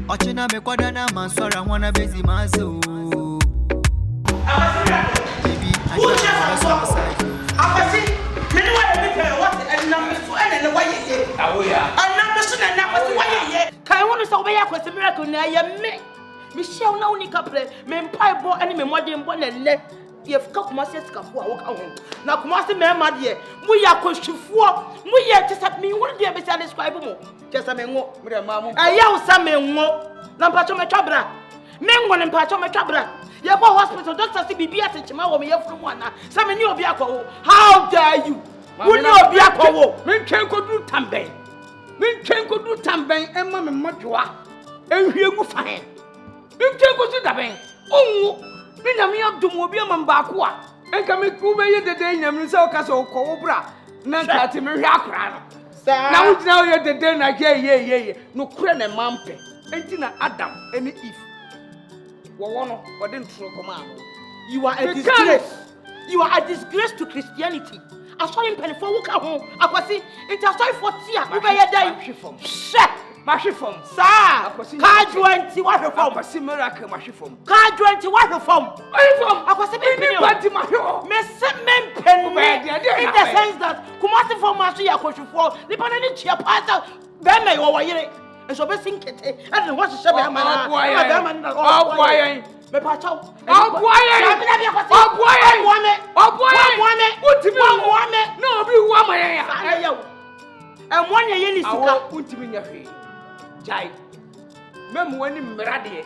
Ochina me kwadana manswara wana bezi maso. Baby, I shall side. Abasi, many want to be what and number two and why you and number two and number why you can want to obey a miracle near me. Michelle no nika play, men pie boy and me modern one and let you have Kumasi walk home. Now Kumasi me my dear, we are question for we are just at me one day beside describe more. Just a man walk with a mamma. I yell some men walk. Nampacho me chabra. Men one and pacho me chabra. Yeboah hospital doctor see be at Chima me from one. Some new biako. How dare you? Would you be a co? Men can go do tambay. Men can go do tambay and mamma Motua. And here go fine. Men can go to the bank. Oh, men are me up to Mobia Mambakua. And come and go the day and so castle cobra. Nanta me yakran. Now you're the day I yeah. No cran and mampe. And Tina Adam and Eve. Wono, but didn't throw command. You are a disgrace. You are a disgrace to Christianity. I saw him penny for walk at home. I was see it a sorry for tea. Who may you die? Shut Mashifom, sir. Card 20 water from Miracle Mashifom. Card 20 water from. I was a bit Miss Men Pen in the sense that Kumasi for Masia question for the Pananichia Pata, then may over and so be think it. I don't want to say my man. Oh, why? Me pacho. Oh, boy. What do you want? No, be woman. And 1 year is to put him in your face. Jai. Mem when him brady.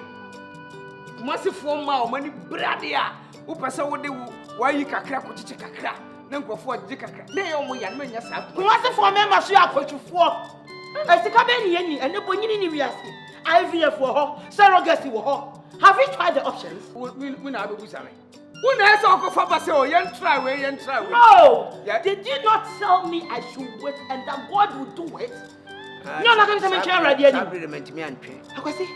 Kumasi for ma money bradia. Who pass over the why you can crack with Chicacra. Number 4 Dicacra. They only and men yourself. Kumasi for members you are going to 4. As the cabin and the bonini we are seeing. IVF for her, surrogacy for her. Have you tried the options? We now be something. When I saw for Basso, young try. No! Did you not tell me I should wait and that God would do it? No, not going to make sure ready. I'm really meant to me and pay. How can I see?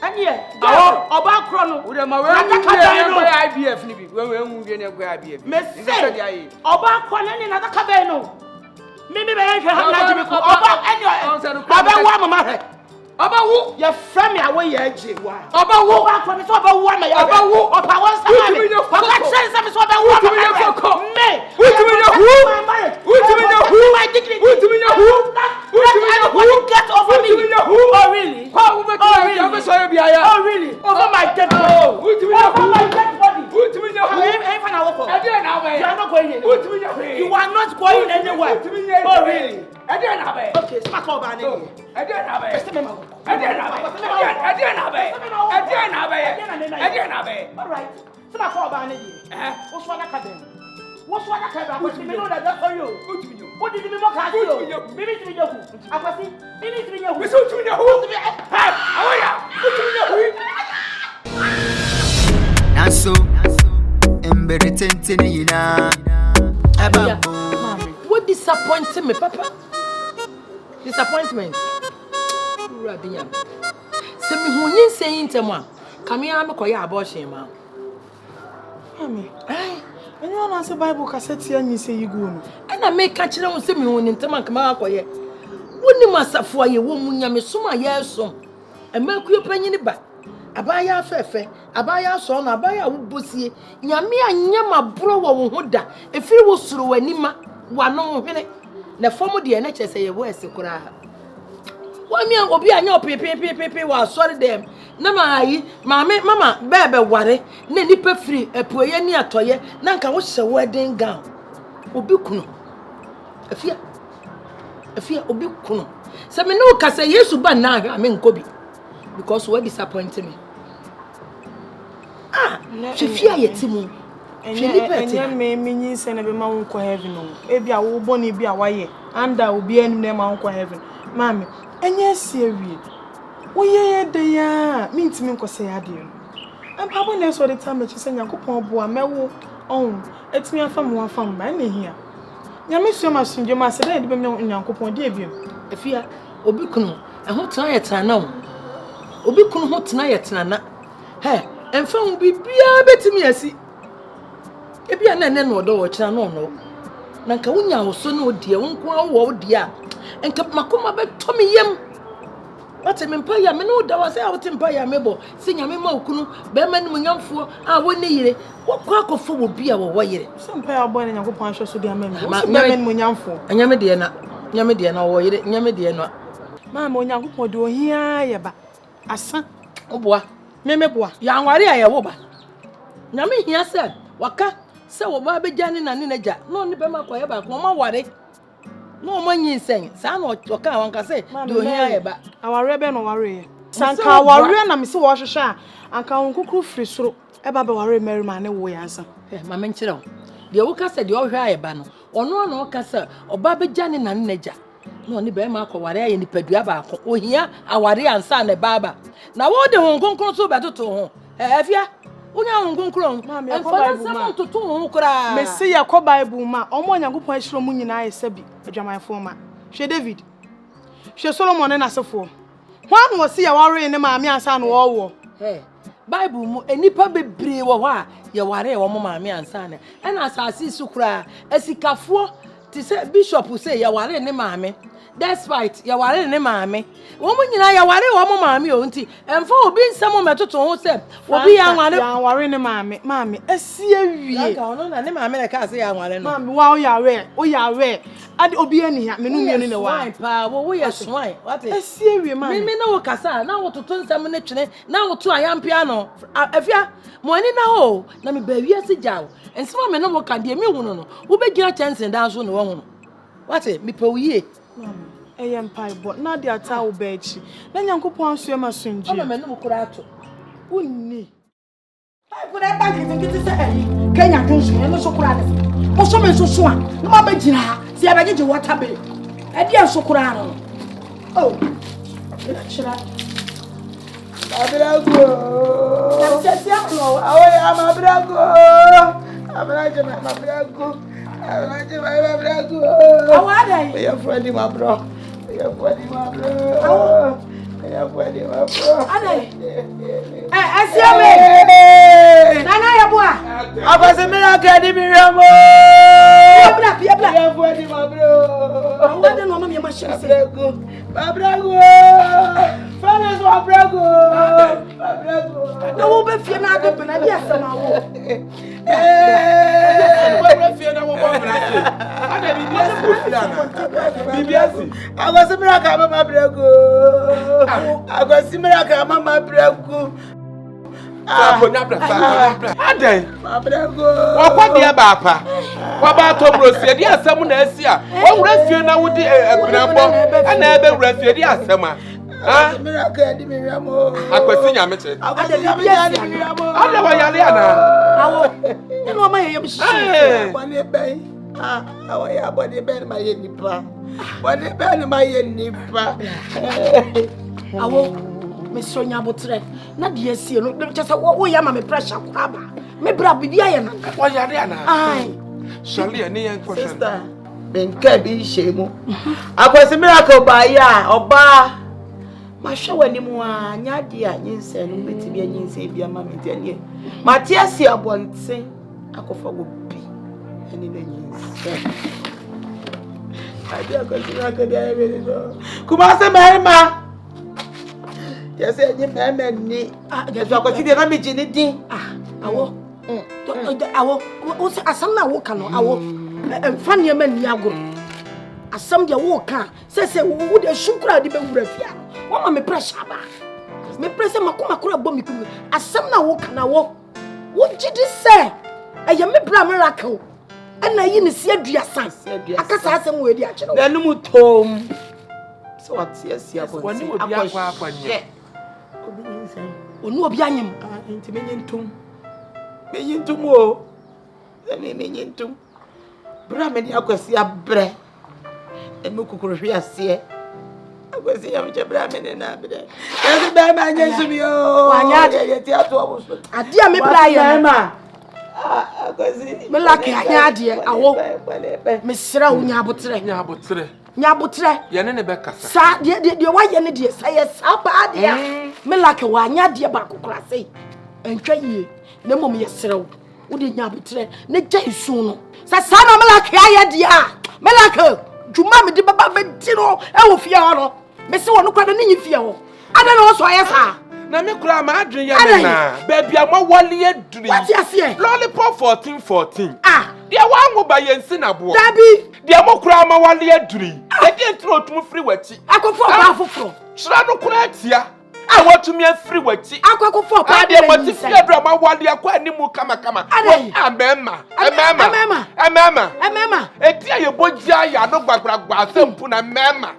And yet, about Chrono, with a IBF, when we move in a IBF. Miss Say, about Chrono and another cabano. Maybe I have not about any about one matter. About who? Your family away, AGYA. About who? About one, about who? About one, about one, me. My dignity. Get over me. Oh, really? Oh, really? Over my dead body. Over my dead body. You are not going anywhere. You are not going anywhere. Oh, really? Okay, smack over an enemy. I didn't have it. All right. Smack over an enemy. What's one academy? What's one academy? What's the middle that's for you? What did you mean? What you? Maybe to you. I was saying, maybe to you. We saw to you. How are you? Naso, embedded in what disappointed me, Papa? Disappointment. Rabia. Send me who you saying to me. Come here, I'm a abortion, ma. Mammy, and you answer Bible cassette and you say you go. And I make catch them with me when in Tamanka. Wouldn't master for your woman, Yamisuma, yes, so. And make you penny in the back. Abaya fefe, abaya son, abaya ubusi. Yamia nyama bro woda. If you was through anima, one no minute. The former the NHS say West Kura. Why me and Obi and your pepe was sorry them. Nama, Mama, baby, worry, Nipa free, a poye near toye, Nanka was a wedding gown. Obukuno. A fear Obukuno. Some no cassa yes to ban now, I mean Kobe. Because what disappointed me. She fear ye Timu. And young men send a mount for heaven. Maybe I will bonny be away, and I will be in them mount for heaven. Mammy, and yes, serious. We they are means me to say adieu. And Papa knows what the time that you send your coupon boy, Mel own. It's me from one from Maame here. Yamiss, my son, you must say, be known in your coupon, dear you. If you are Obukuno, and what tonight I know. Obukuno, what tonight, Nana. Hey, and found be better me, I see. If you are not no door, no. Nanka unya was so no dear, uncle, dear, and kept Makuma back Tommy Yem. But I'm empire, me no, that was out empire, mebo, sing a memo, kunu, bearman, Mungamfo, I wouldn't need it. What quack of food would be our way? Some pair of boy and a punch to be a member. Bearman Mungamfo, and Yamediana, Yamediana, Mamma, Yanko, do here, but a son, oh boy, Memeboa, young warrior, Yeboah. Yami here said, Waka, so Bobby Jannin and Ninaja, no Nibema, but Mama worry. No money saying, San or Waka, can say, do here, but our rebel no worry. Sanka warrior, and Miss Washer, and can cook free so, about worry Mmerima way answer. My mention. The Oka said, you're here, Bano, or no Oka, or Bobby Jannin and Ninaja. No, Nibema, or whatever in the Peduaba, or here, our warrior and son, a barber. Now, what the Hong Kong so better to home? Have ya? Unya Hong Kong, Mammy, and for someone to two cry. Messi, a co Bible, ma, or one young point from Munin, I said, a German former. She David. She Solomon and as a four. One was see a warrior in the Mammy and son war. Hey, Bible, and nipper be brave or why, your warrior or Mammy and son. And as I see so cry, as he can for to say Bishop who say, your warrior in the Mammy. That's right, you are in the Maame. Woman, you are one mammy, auntie, and for being someone met to say, will be young one, in the Mammy, Mammy, a serious. And the Mammy can say, I want to wow, you are rare, we are rare. I'd be any million in the wine, power, we are swine. What is serious, man? Me no Cassa, now to turn some minute, now to a young piano. If you are money now, let me baby as a jow, and some men no can be a million, who beg your chance and dance on the woman. What it, me po ye? A young pie, but not the attire bedchi. Then Uncle Pons, you must swing. I'm a man who could out. Wouldn't I put that back in the say, can you do so? And so cry. Or some so swan. No, my bedina. See, I get you what happened. I dear so cry. Oh, should I? Abrago. I'm a brago. I'm a brago. How are they? You're friendly, my bro. You're friendly, my bro. You're friendly, my bro. Are they? I see me. Nana, Yeboah. I was a miracle, Miriam. You're friendly, my bro. I want to know my machine. My brago. Fellas, my brago. My brago. No, but if you're not open, I guess I'm out. I was a miracle, Mama Brago. I was a miracle, Mama Brago. What dear Papa? What about Tom Rossi? Dear, someone else here. What rescue now would the and never rescue the summer. Ah, miracle, I was seeing a message. I was you know my one bay. Ah, body bend my nipper. What the bend my nipper. I won't Miss Sonia Botre. Not yes, you know, just what we am a pressure crabber. Me brab be iron. What are you? Aye, surely a near sister. Ben Cabby Shamo. I was a miracle by ya or bar. My show anymore, Yadia, Yinsen, with me and Yinsabia, Mammy, 10 years. Matthias, I won't sing. I go for would be. And in the years. I don't go Kumasi, Mmerima. Yes, I didn't me. Yes, I consider a Mijin. I will. Also, as some now walk on our and funny men Yago. As some dear walker says, would a sugar depend with what my pressure? Me press my Kumakura bomb. As some now walk on our what did you say? I am a miracle. And I didn't see a dear son. I can't ask them where they are. Then no more home. So what's yes, when you will be a papa yet. Oh, no, behind him. Into me tomb. Me into more. Let me into Brammy. I could see a breath. And Mukuria see. I was see a Brammy and Abbe. There's a bad man, yes, to me. Oh, I dear me, Brian. Me lucky dear. I will Miss Nyabotre. Nyabotre. Yanne Becca. Sa, dear, why any dear say, how bad, dear. Me lucky one, dear Baku classy. And try ye, no more yes, would it Nyabotre, ne jay soon. Sasana Malaki, dear. Melaka, to mammy de Baba Tino, I will fear. Miss one who can't any fear. Ada no so yesa. Na me kura ma adwen ya me na. Baby ama wale aduri. What you say? Lollipop 14. Ah. Dia wango ba yensi na bo. Dabi. Dia mo kura ma wale aduri. E di ntro otum free wachi. Akofo ba foforo. Shira no kura atia. A watumi afiri wachi. Akofo ba de moti fiadra ma wale akwa animu kama. Amema. Eti ayebogya ya no gbagbagba asempu na mema.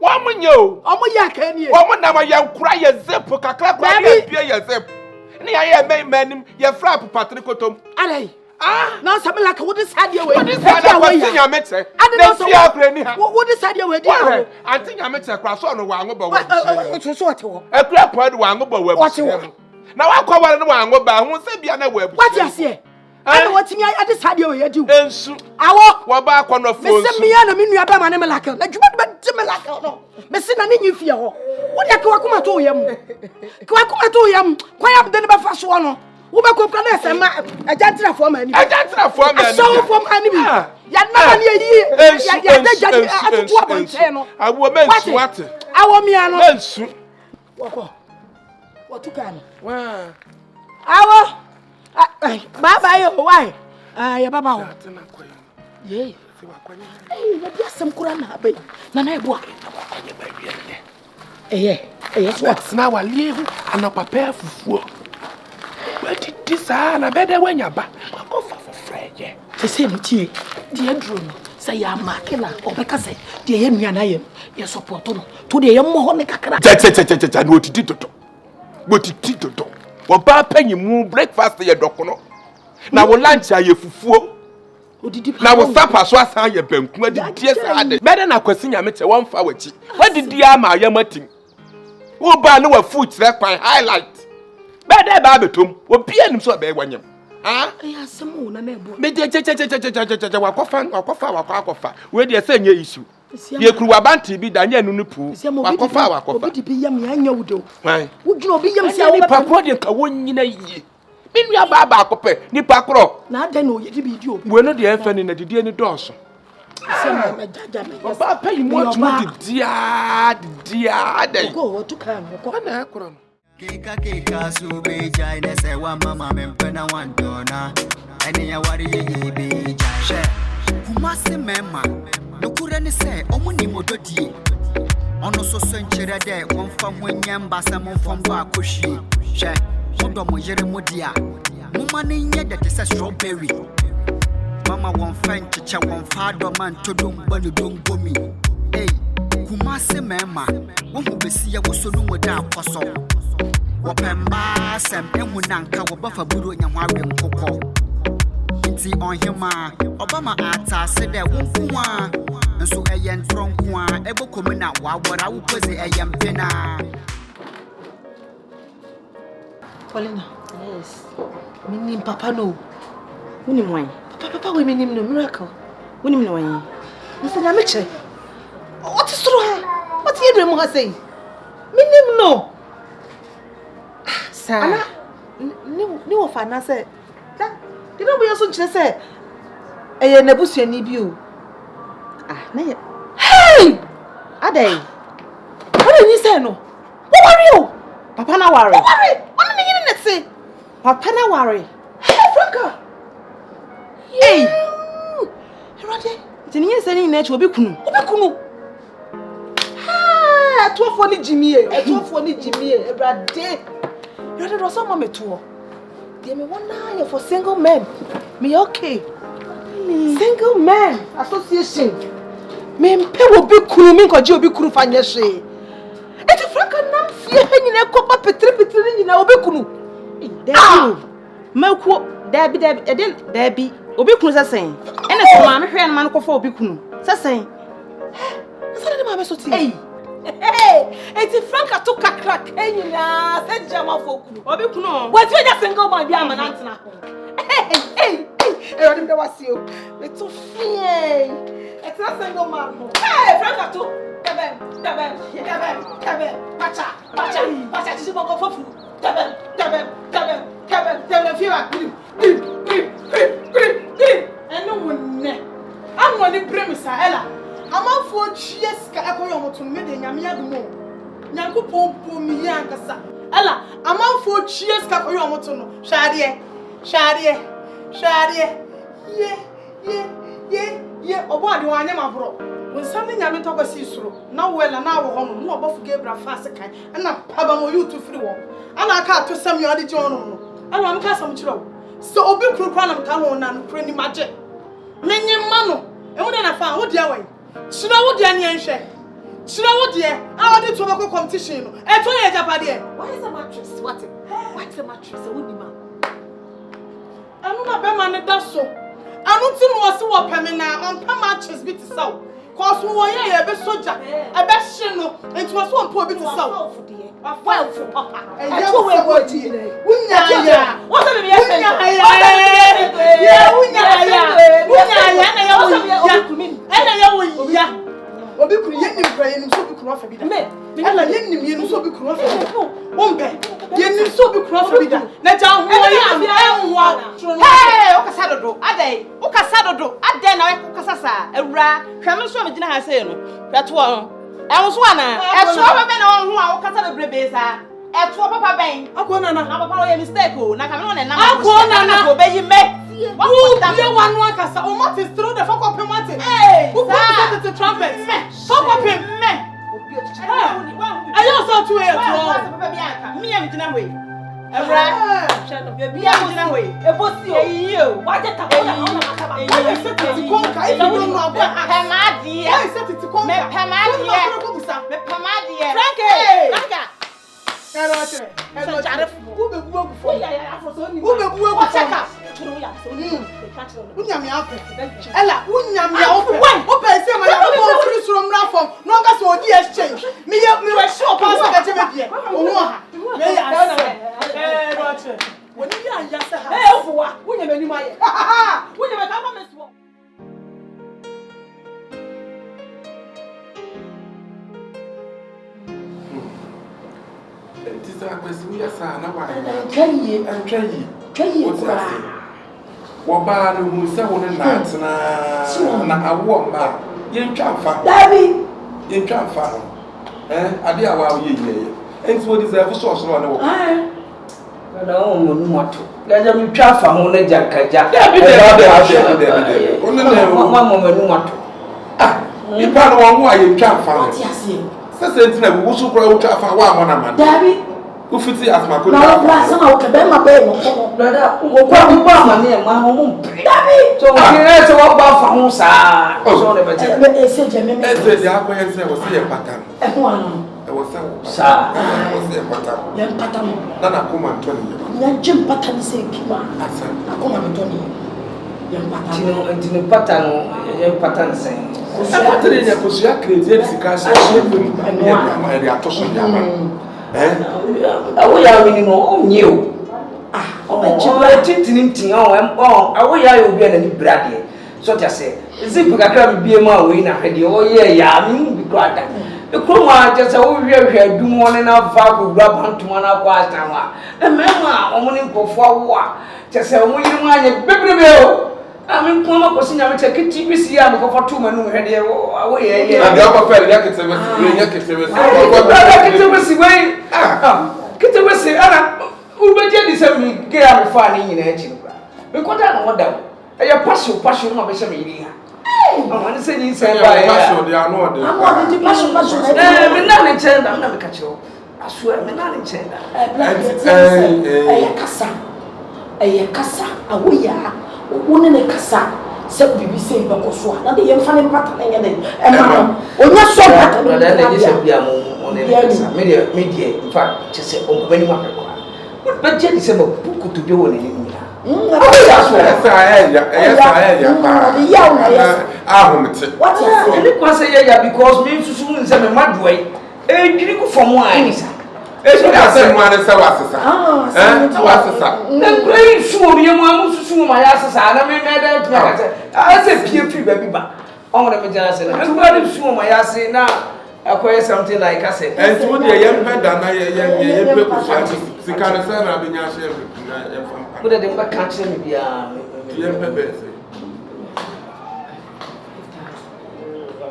Wamunyo. Omo ya kani e. Omo na ma yankura ye zip kakra kwa ye bia ye zip. Ni ya ye manim ye frap patrikotom. Alai. Na sabe like wo this idea we. What is that? Anya mete. Na si akra ni ha. Wo this idea we dey. Anya mete akra so no wango ba wo. So what wo? Akra kwa de wango ba wo. Na wakwa wale no wango ba ho se bia na wo abu. What you say? And what me I this idea we do. Ensu. Awo. Wa ba akwa no fo. Me se me ya na me nua ba ma na me like. Na djuma be me like no. Me se na ne nyi fie ho. Wo de kwa kuma to yam. Kwa kuma to yam. Kwa yam de ne ba fa so no. Wo be kokra na se ma ajantra fo ma ni. Ajantra fo ma ni. So fo ma ni bi. Ya na ma ni yi. Ya de jadi atutu abonche no. Awo mensu wate. Awo mi ano. Mensu. Wako. Watuka ni. Wa. Awo. Baba yo why? Ya baba ho. Ye. Ya dia sem kura na abai. Na Yeboah. What na wale hu anopapa fufuo. But this na bede wanya ba. Ko fa frege. Se se mutie. Dia drone. Say ya makela obeka say dia ye nuana ye. Ye support no. To dia ye mo ho ne kakra. Cha no titi toto. Botiti toto. Wo ba panyimu breakfast ye dokono. Na wo lunch aye fufuo. Na wo sapa so asan ye banku adidi esa ade. Bede na kwasi nyamete won fa wachi. Wadidi ama ye matim. Wo ba no wa food re kwan highlight. Bede ba betom. Obi anim so be wanyam. Ah? Ya semu na Yeboah. Me je wakofa. We dey say nye issue. Ye kuru wabanti bi da nya nunu pu. Wakofa. Obi di bi yam ya nya wudo. Why? Wo djuna obi yam sia wo ni pakro de ka wonyina yie. Me nua ba akope ni pakro. Na ada na oye di bi di obi. We no de enfa ni na didi ni doso. Se me jaja me. Ba pa yi mo tuma dia de. Go wo tuka me ko. Na akro. Keka sube jai ne se wa mama me mpena wandona. Ene ya wari ye be jai. She. Kumasi mema. Nokure ni se omuni mododie. Ono so nkyere de wonfa honyam basa monfom do akohwie. She. Modo mo yere modia. Mama ne nye de te se strawberry. Mama wonfa ncheche wonfa do man todum banu dongomi. Hey, Kumasi mema. Wo hu besi ya wo so no moda akoso. Wapemba sem emunanka wobafa buru nyamware nkokọ nti onhema obama atase de wonfuwa nso eye ntronko a ebokomu na wawora wopoze eye mpena. Paulina. Yes. Minim papa no. Woni mwan. Papa we minim no miracle. Woni no wan. Nse na meche. What is true ha? What you do mo ha say? Minim no. Ana ni wo fa na say da di no boyo so nkyere say eye na busuani bi o. Na ye hey adai what you say no wo worry o papa na worry ono ni yini netse papa na worry hey Franka hey erade ti ni say ni na echi obi kunu ha atofo ni jimie erade. You don't know me too. They me one night for single men. Me okay. Single men association. Me mpe wo bi kuru mi nkoje obi kuru fa nyehwe. Eti Franka nam fie ha nyina kopa petri nyina obi kunu. Dabi. Makuo dabi obi kunu sesen. Ene so ma me hwe no ma no kofa obi kunu. Sesen. Sasa de ma be so ti. Hey, eti Franka to kakra kenyina se jama fokunu. Obi kunu. What you just single man bi amanantina. Hey. Erodi de wasi o. Me to fie. It's not single man. Hey, Franka to. Tabem. Pacha ti bo go fofu. Tabem fiwa. Grip. Eno wonne. Amoni bremisa ela. Amafo chies ka ekoyo motu me de nyame adumo. nyanko pompo mi yankasa ela amanfo chie ska ko yo moto no hwade ye obo ade wanye mabro wonsam ne nyame to kwasi suro na wela na wo hono no obofu gebra fase kan na paba mo yutu firi wo ana aka to sam yo ade je ono no ana am ka sam kire wo so obi kru kwa na mka ho na no kru ni maje menye ma no emu de na fa wo dia wai chira wo dia ne enhwe chira wo dia a wo de to bako competition no e to ye japade why is a mattress what's a mattress wo ni ma anu na be ma ne da so anu ti no wose wo peme na on pa mattress bi ti saw cause wo ye be soja e be hye no enti wose wo pa obi ti saw well for papa e to we go ti wunya ya what's the be yes yeah wunya ya na ya wo ya obi kuru yenim kura yenim so bi kuru afa bi da ela yenim yenim so bi kuru afa bi da wombe yenim so bi kuru afa bi da na ja ho ya enwa hey o kasa dodo adai na o kasa sa ewura hwame so me gina ha sei no hwato ho enso ana eso ba na ho a o kasa bebrebe sa eto papa ben akona na papa o ye mistake o na kame no na akona na ko be yi me Who one kasa o mati through the fuck up him mati who put the trumpet fuck up him me ayo so to e to me am gina we Ebra baby am gina we ebosi o yiyo waje takoya na makaba why set it konka if you don't know about pemadi why set it konka me pemadi Franka who be buo before who be buo check up unyame ape ela unyame ape o pense ma ya ko free from platform no ga so di exchange me we sure pass ga je me bie o ha me ya roche woni ya ya se ha ofuwa unyame ni ma ye unyame ka ba me so This is a question. Na wa. Twaye Woba no hu se wo na tena na awo ma yentwa fa Dabi yentwa fa ade a wa ye enti wo deserve so so na wo na o mo nu mato gaja mi twa fa ho na jakaja Dabi onu na mo nu mato ipa no wo a yentwa fa what ya say se enti na wo so kro wo twa fa wa mo na man Dabi ufiti asma ko na wa sama o kebe ma be no ko brother wo kwa ma ne ma ho mo mpre Dabi so kire se wo ba fa ho sa so ne bete e se je me eze ya ko yense wo se ye pattern e ho ano e wo se wo sa wo se ye pattern ye pattern na kuma ntoni ya jim pattern se kiba asa na kuma ntoni ye pattern tino pattern ye pattern sen pattern ya ko so ya create sika so ma ya to so ya ma awo ya mi ni no onye o o titini tin o awo ya yo bi na ni brade so tia se zip kakra bi bie ma we na hwede o ye ya mi bi kwada e ko ma je se wo hwe adum won na va ko gura pantuma na kwa astanwa e mema o mo ni nkofo awo a je se o mo yiri mu anye bebrebe o ami ko ma ko sinya me che kiti bi si ya me ko fatu manu hwede awo ye na ga ko fe ya ketebe si we kitebe si ana ubeje di se mi ge ya me fa ni nyina echi bra me ko da na woda e ya passion na be se me yiri ha amani se ni se ba ya passion de ano de amon di passion me na ne chen da na me ka chiro aso me na ne chen da kasa awoya woni ne kasa se bibi se ba ko so na de yem fa ne pata na nyade e ma onya so pata no da ne se bia mo ne kasa media in fact che se o bani ma ko ba je di se ba buku to be woni ni ya so ya pa ahumte what you say ni kwa se ya because me susu nse me madwai e diri ku fom an sa e ya se mo an se wasesa wasesa na krai suo bi mo amu susu ma ya sesa na me da tuma ka se a se pie ba bi ba on na me jana se na tuma de suo ma ya se na akwai something like I said and so the young man that ye pe ku se kan se na be nya se ya fam mo de ba ka che me bia ye pe be se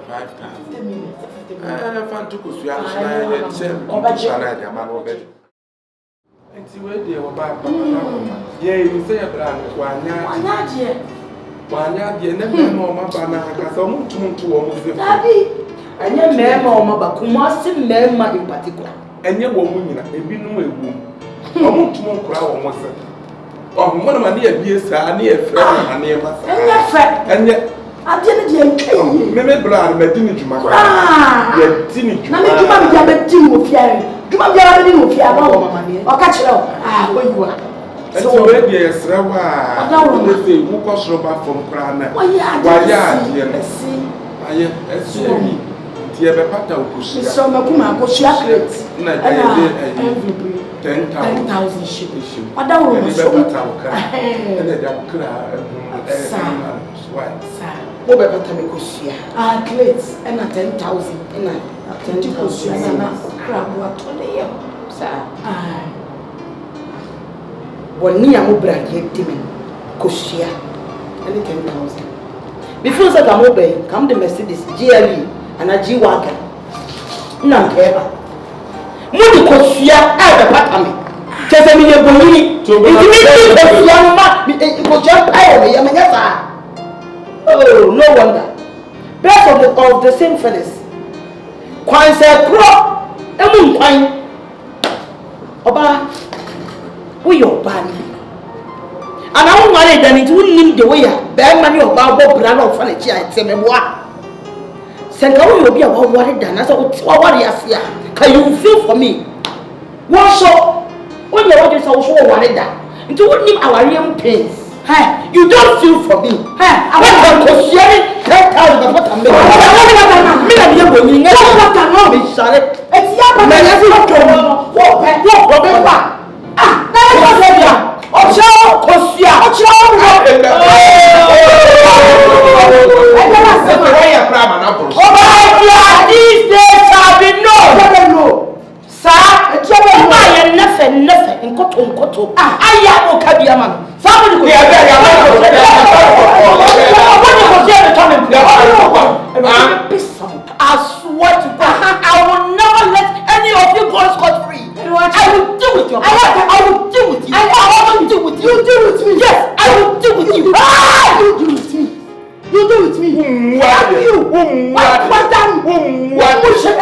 5 5,000. Fantuku Suyan, Shana, Yaman, Betty. And see where they were back. Yeah, you say a brand, one year, never more, my banana, because I'm to almost the Daddy. And your name or my Kumasi Mmerima in particular. And your woman, a bit no room. I want to more crowd almost. Oh, one of my near beers are near friend and near my friend. And yet, I didn't kill you. Maybe brand, but didn't you, my friend? Didn't you? Now, you have a team of Yari. You have a team of Yari. Or catch it up. Where you are. So, where there is Rawa, I don't say, who comes from Prana. Why, yeah, see. I see. Tiabepata ukushia. So makuma akushia crate. Na every 10,000 ship. Ada wo so. Ene da kra why? Wo be pata me kushia. Crate na 10,000 na 10,000 na kra bo atole ye. Sa. Woni am bra ke timen kushia. Ene 10,000. Before say come obey, come the Mercedes GLE. And AGYA. No care. Money Kosia, I have a patami. Just a million bonini. Oh, no wonder. Birds of the same feathers. Quine say, Pro, a moon pine. Oba, we your body. And I won't marry them into the way. Bear money or Bob Brand of furniture and say, Memoir. Senka will be about what done as a can you feel for me? One shot when you want to show what it done into what name our young pains. Hey, you don't feel for me. Hey, I want to share it 10,000 of what I'm making. I cannot be sorry. It's your these days have been no. Sir, I am nothing in Koto. I am Okabiaman. Somebody I swear to God, I will never let any of you go scot free. I will deal with you. I will deal with you. I will deal with you. You deal with me. Yes, I will deal with you. You deal with me. You deal with me. What do you? What done? What push it?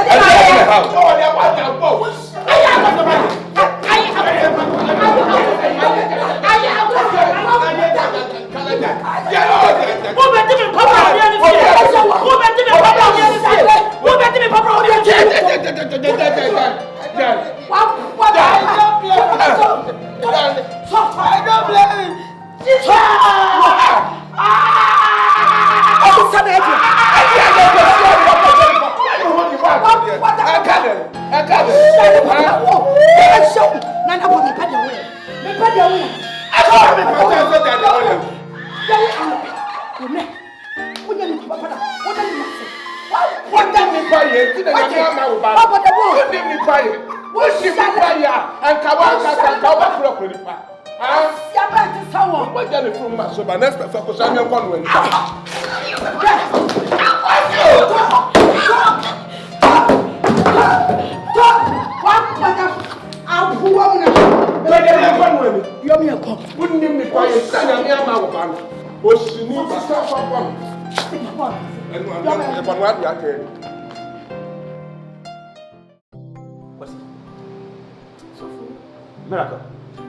Miracle.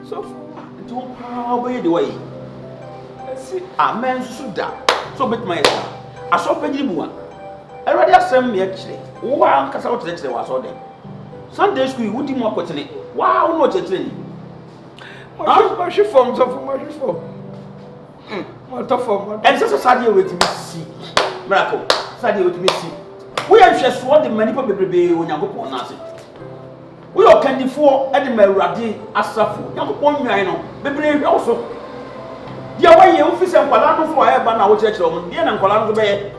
So, don't obey the way. A man should die. So, bet my I saw Penny Moon. I already sent me actually. Wow, because I was actually was all day. Sunday school, would you more quickly? Wow, not a training. What's your form? What a form. And so, Sadia with me see. Miracle. Sadia with me see. We are just what the many people be when you go for nothing. We are candy for Edinburgh Radi Asafu. Yankopon Yano, Baby also. Dear, why you office and Palano for a banner which church on the end and Colano Bay.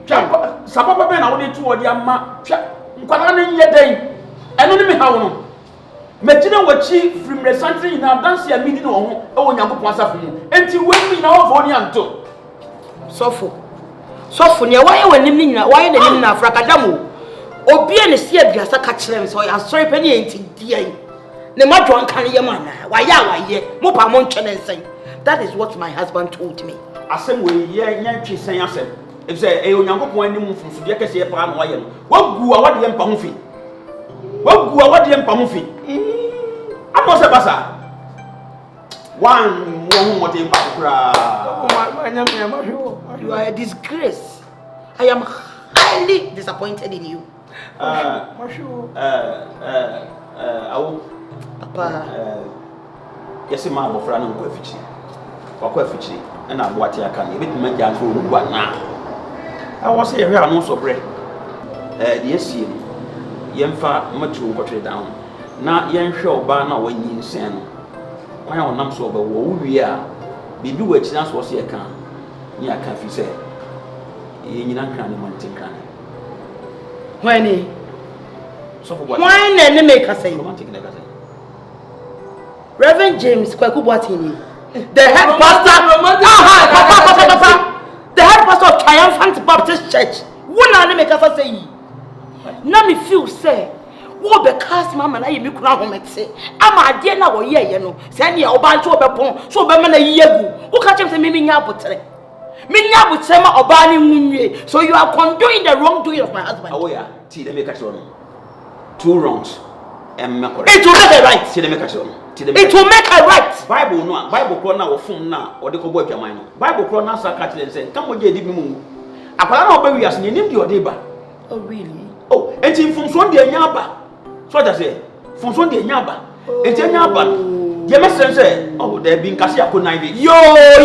Sababa Ben, I wanted to order Ma Colano yet day. And only me how. Metina were chief from the country in our dance and meeting on Yankopon Safu. And to win me now for Yanto. So for So for near why when Nimina, why the Nimina Fracadamu? Obia ne see aduasa ka kire me so ya sorry pani enti die ne madwan kan ye mana why mo pa mo ntwe nsen. That is what my husband told me. Asem we ye nyantwe sen asem if say e onyankopon anim fufu de kese ye pa na waye no wagu a wade mpa ho fi wagu a wade mpa ho fi amo se basa one wo mo de mpa kura. You are a disgrace. I am highly disappointed in you. Papa. Yes, ma bo fra na nko afichi. Wakọ afichi na aboate aka na ebetuma gya so ogwa na. I was here no so bre. The esie no. Yemfa matu nkotwe down. Na yenhwe oba na wanyi nsen no. Kwan ya onam so oba wo wie a bibi wa kina so se eka. Ni aka fi se. Ye nyina kan ne mantin kan. When So for what? Why na make us say? Romantic nigga say. Reverend James Kwaku Boatini, the head pastor. Papa. The head pastor of Triumphant Baptist Church. When na make us say? Na me feel say. Wo be cast mama na yemi kura ho mete. Ama ade na wo ye no. Se ne oba ncho obepon, so obe ma na yegu. Wo ka chem se me nya abotere. Minya butsema obani munye. So you are condoning the wrongdoing of my husband. Oh yeah, see let me catch you. Two wrongs and make correct. It will make a right. See let me catch you. It will make a right. Bible no, Bible kro na wo fun na o de ko boy piaman no. Bible kro na sa catch them say, "Come oje di bi mu." Akwala na oba wi as ni nim di ode ba. Oh really? Oh, enti fun so de anya ba. So that say, fun so de anya ba. Enti anya ba. Ye message say, "Oh, there been kasi akonaive." Yo,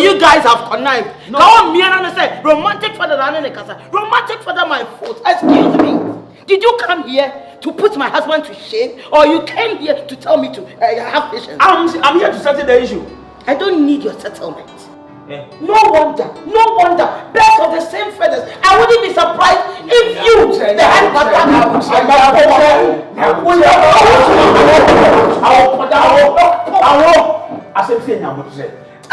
you guys have connived. No. Come on, me and say romantic father and kasa. Romantic father my fault. Excuse me. Did you come here to put my husband to shame, or you came here to tell me to have patience? I'm here to settle the issue. I don't need your settlement. Yeah. No wonder. Birds of the same feathers. I wouldn't be surprised if you, the head pastor, I said, say now what to say. I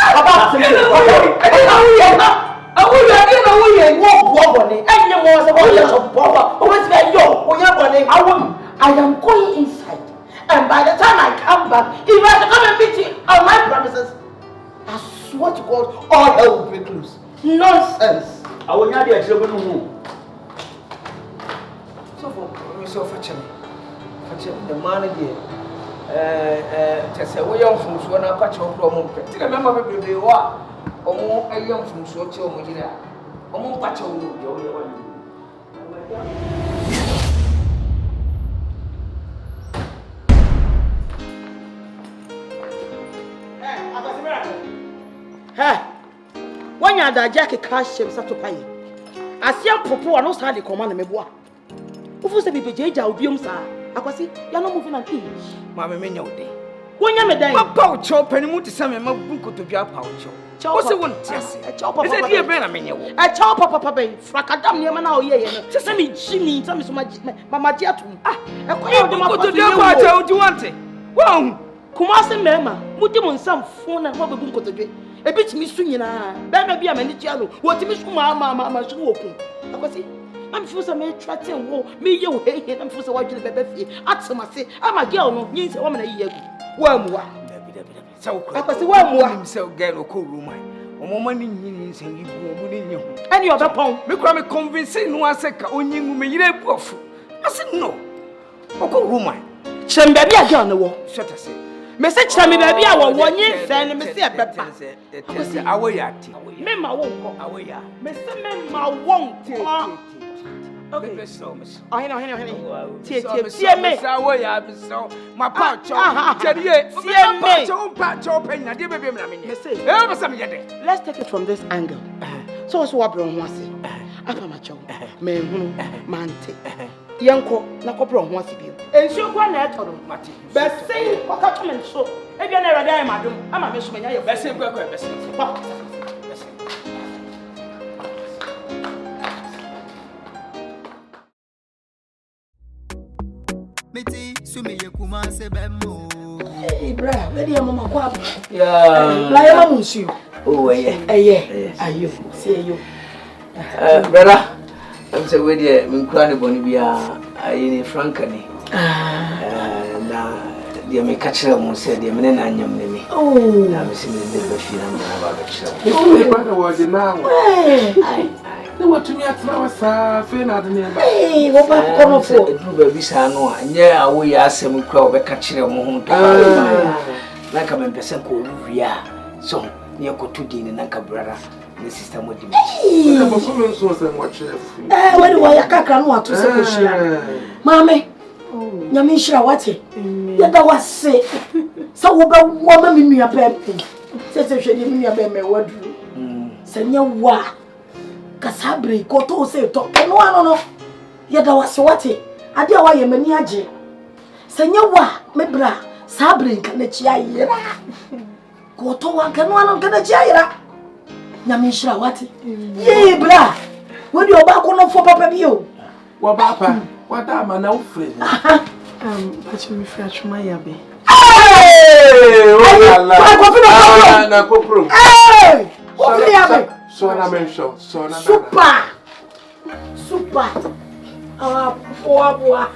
am going inside, and by the time I come back, if I have to come and meet you on my premises, I swear to God, all hell will break loose. Nonsense. I will not be a children who. So for the man here. To say we young from so na catch up from Take a member of the war. Omo a young from so to Mojina. Omo patch on you. Hey, when you are the jacket cash shame to pay. I see a proper no study command me boa. Who say be jaja obium sa? Akwasi, you are not moving an inch. Maame me nya ode. When you me die. Papa cho panimu ti same ma bunko to dua pa cho. Wo se won tiase. A chow papa. Is it here be na me nya wo? A chow papa be frakadam ne ma na oye no. Se se me jimi, se me so mama ji atum. Ah, e kwa yo de ma to dua pa cho do wante. Wo Kumasi Mmerima, mudi mo nsam fon na mo bebu nkotodwe. Ebitimi su nyina. Ba ma bia mani tia no. Wotimi su ma su wopun. Akwasi, am fu se me threaten wo, me ye wo he am fu se wadwene bebe fie. Atemase, ama girl no, nyin se wo ma na yi agu. Wa muwa. Se wo kra. Akwasi wa muwa. Nim se girl no ko room ai. Omo ma ni nyin se yi bu omo ni nyi ho. Ani obepon. Me kra me convince no aseka onyi ngu me yire bu ofu. Ase no. Oko room ai. Chembe bia girl no wo. Shut us. Me say chemi baby a wo nyi se ne me se ebepa. Akwasi awoya ati. Me ma wo nko. Awoya. Me se me ma wo nko. Okay, so miss. Oh, hene. Tie me. Awoya be so. Ma pa cho. Tie me. Pa cho penya de bebe na me. Me say. E be some yede. Let's take it from this angle. So what bro ho ase. Apa ma cho. Me hunu mante. Yanko na ko bro ho ase bi. Ensuo kwa na etoro. Mate. Be say ko ka to me so. E bia na erade ay madum. Ama me so menya ye. Be say kwa be say. Meti sume ye Kumasi bemmo. Hey bra, where dey mama kwa? Yeah. La ya mamu nsu. Oh yeah. Ayo. See you. Brother, I'm so with you. I'm crying about Bolivia. I in Franka. Na dia me catch them say dia me na anyam ne me. Oh, na me see me be feel am na ba be catch. Oh, brother was now. Ai. No what to me at now sa fe na de ne ba. Eh, wo ba ko for. E dru ba bi sa no a nye awo ya asem kura wo be catch them ho to. Na ka me pese ko wia. So, ne ko to di ne na ka brother. The system would be. The performance was a much. Where do I kakra no ato se ko hia. Maame. Nyame shira wate. Ya da wase. So wo be wo ma me nua pepe. Se hwede me nua be me waduru. Se nya wa. Kasabre ko to se to. No ano no. Ya da wase wate. Ade a wa ye mani age. Se nya wa me bra. Sabre nka na chi ayira. Ko to wa nka no ano nka na chi ayira. Nyame shira wate. Ye bra. Wo di oba ko no fo papa bi o. Wa papa. What am I now free? But you refer to my yabe. Hey! Oh, na kopro. Hey! What yabe? So na mention. So na. Super. Boa.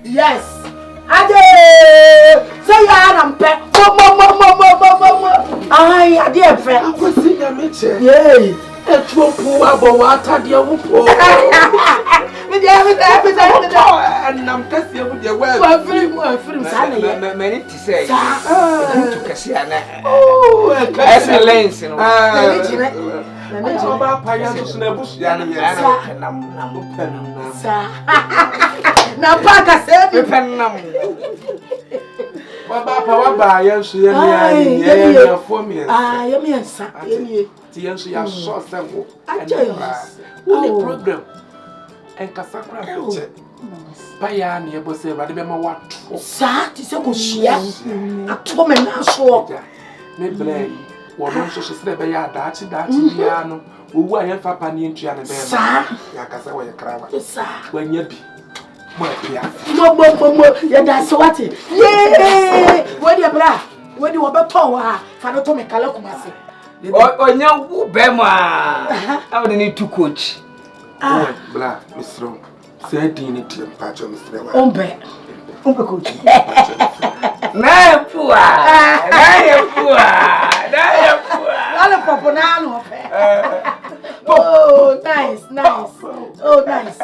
Yes. Ade. Say ya am pe. Mo. Ai, ade e fe. Ko si ya meche. Yeah. E tropu abo wa atade wo po. Me Nam kasi e wo de wa. Film sana ye. Na many to say. To kasi ana. Oh, Escalating. Na oba pa ya so na busu ya ne ya. Na pa ka se bi Penam. Wa ba ya so ya ni ya for me. ya me ensa. Ti ya so ya so sengo. Only Problem. En kasakra biche. Pa ya ne e bo se ba de be ma wato. Sa ti se ko hia. Ato me na so. Me blay. Wo no so se be ya daachi ya no. Owu a ye fa pa ne ntua ne be. Sa Ya kasa wo ye krawa. sa. Wanya bi. Mo apia. Mo ya da se wate. Yee! Wo di bra. Wo di wo be to wa. Fa no to me Kale Kumasi. Onya wu be ma. I would need to coach. Bla, Mr. Say dignity and patch on Mr. Umbe coach. Na pua. Wala popo na no pe. Oh, nice. Oh, nice.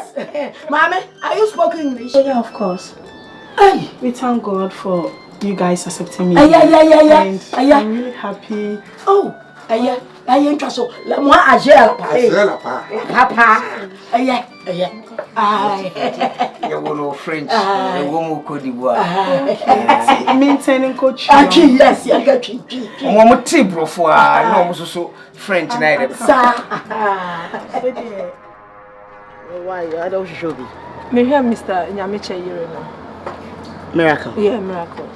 Mame, are you speaking English? Yeah, of course. Hey, We thank God for you guys accepting me. yeah. And I'm really happy. Oh, so moi AGYA pa. papa. Yeah. You will French. You will Cote d'Ivoire. Maintaining coach. Yes, I got you. Mama Tibro for no so French night. Why? I don't show me. Me hear Mr. Nyamiche here now. Miracle. Yeah, miracle.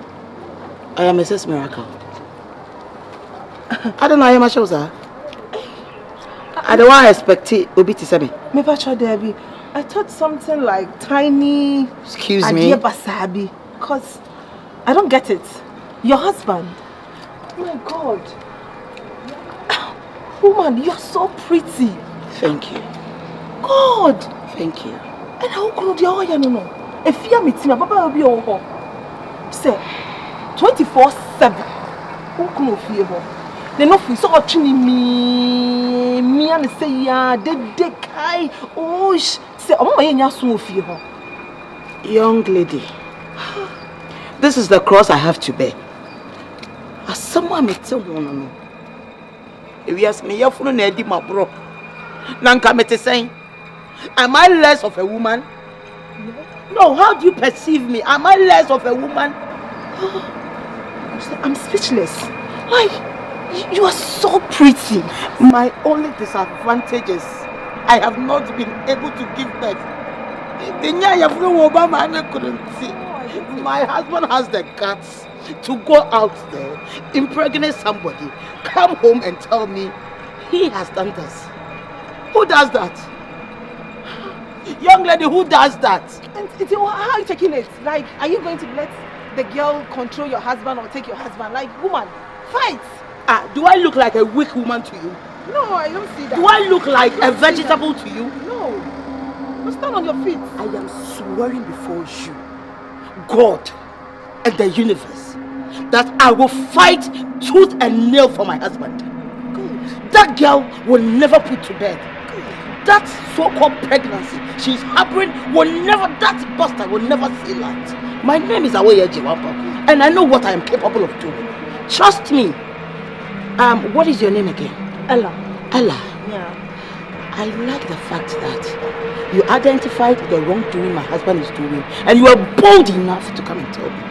I am Mrs. Miracle. I don't know how much was that. I don't want to expect it. Obi to say me. Me pacha Debbie. I thought something like tiny. Excuse me. Basabi. Cause I don't get it. Your husband. Oh my God. Woman, you're so pretty. Thank you. God. Thank you. And how could you no? If you are meeting, Papa will be over. Say 24/7. Who can fear her? They no feel so actually me and say ya de kai. Oh, say oh my nya so fear her. Young lady, this is the cross I have to bear. As someone may tell one no. If you ask me, you're full na edi my bro. Nanka me te saying, am I less of a woman? No, how do you perceive me? Am I less of a woman? I'm speechless. Why? You are so pretty. My only disadvantage is I have not been able to give birth. My husband has the guts to go out there, impregnate somebody, come home and tell me he has done this. Who does that? Young lady, who does that? And how are you taking it? Like, are you going to let the girl control your husband or take your husband? Like, woman, fight. Do I look like a weak woman to you? No, I don't see that. Do I look like a vegetable to you? No. You stand on your feet. I am swearing before you, God and the universe, that I will fight tooth and nail for my husband. Good. That girl will never put to bed. That so-called pregnancy she's harboring that bastard will never see light. My name is AGYA, and I know what I am capable of doing. Trust me. What is your name again? Ella. Yeah. I like the fact that you identified the wrongdoing my husband is doing, and you are bold enough to come and tell me.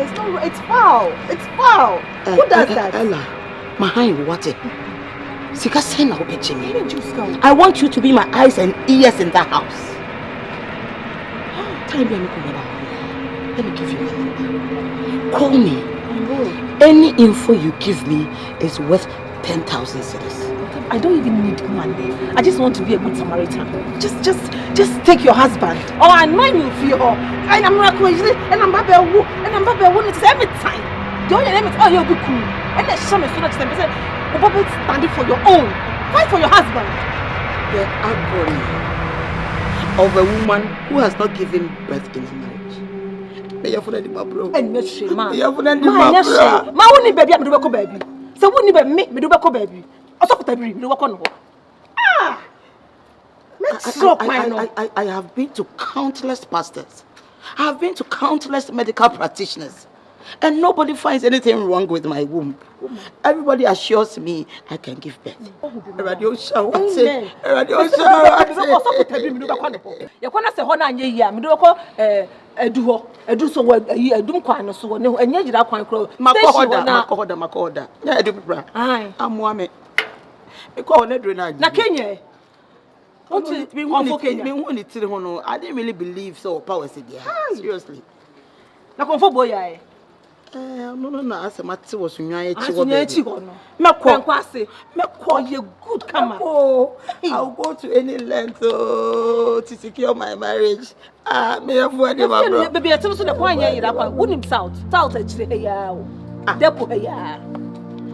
It's not right. It's foul. It's foul. Who does that? Ella, my what? I want you to be my eyes and ears in that house. Let me give you my number. Call me. Any info you give me is worth 10,000 cedis. I don't even need money. I just want to be a good Samaritan. Just take your husband. Oh, I know you feel. And I'm not crazy. And I'm Babel. And I'm Babel. It's every time. The only name is you'll be cool. And let's show me so much time. Say, Bobo standing for your own. Fight for your husband. The agony of a woman who has not given birth in a marriage. May you find the bro. And me shame, man. You find the bro. Ma woni baby, me do beko baby. So woni be me do beko baby. Also put baby, me do beko no. Ah. I have been to countless pastors. I have been to countless medical practitioners. And nobody finds anything wrong with my womb. Everybody assures me I can give birth. Radio show. Radio show. You can't say hona anye ya. Me do ko edu so edum kwan no so ne enye jira kwan kro. Makohoda. Ya edu bra. Ai. Amoame. Me ko na dre na. Na Kenya. I didn't really believe so power said yeah. Seriously. Na konfo boya e. No, as a matter was you good come. I'll go to any length to secure my marriage. May have one baby, I tell you the point here. Wouldn't south actually. Depo here.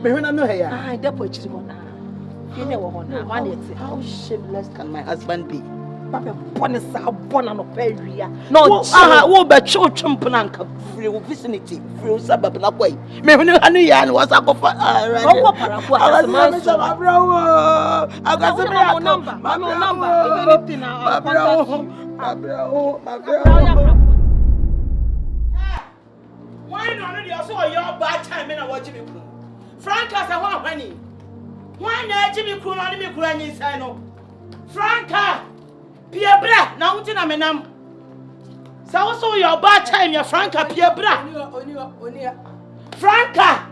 Mmerima no here. Depo actually. You know what? How shameless can my husband be? Papa, born no peria. No, but children plank free vicinity, free suburb na boy. Me when anu ya was I go for I got some number. Anything now. Why not? You saw your bad time in a watch me. Franka said, "Honey, why not Jimmy Croon on me crying inside? Franka, Pierre Bra, now what in a menam. So also your bad time, your Franka, Pierre Bra. Franka,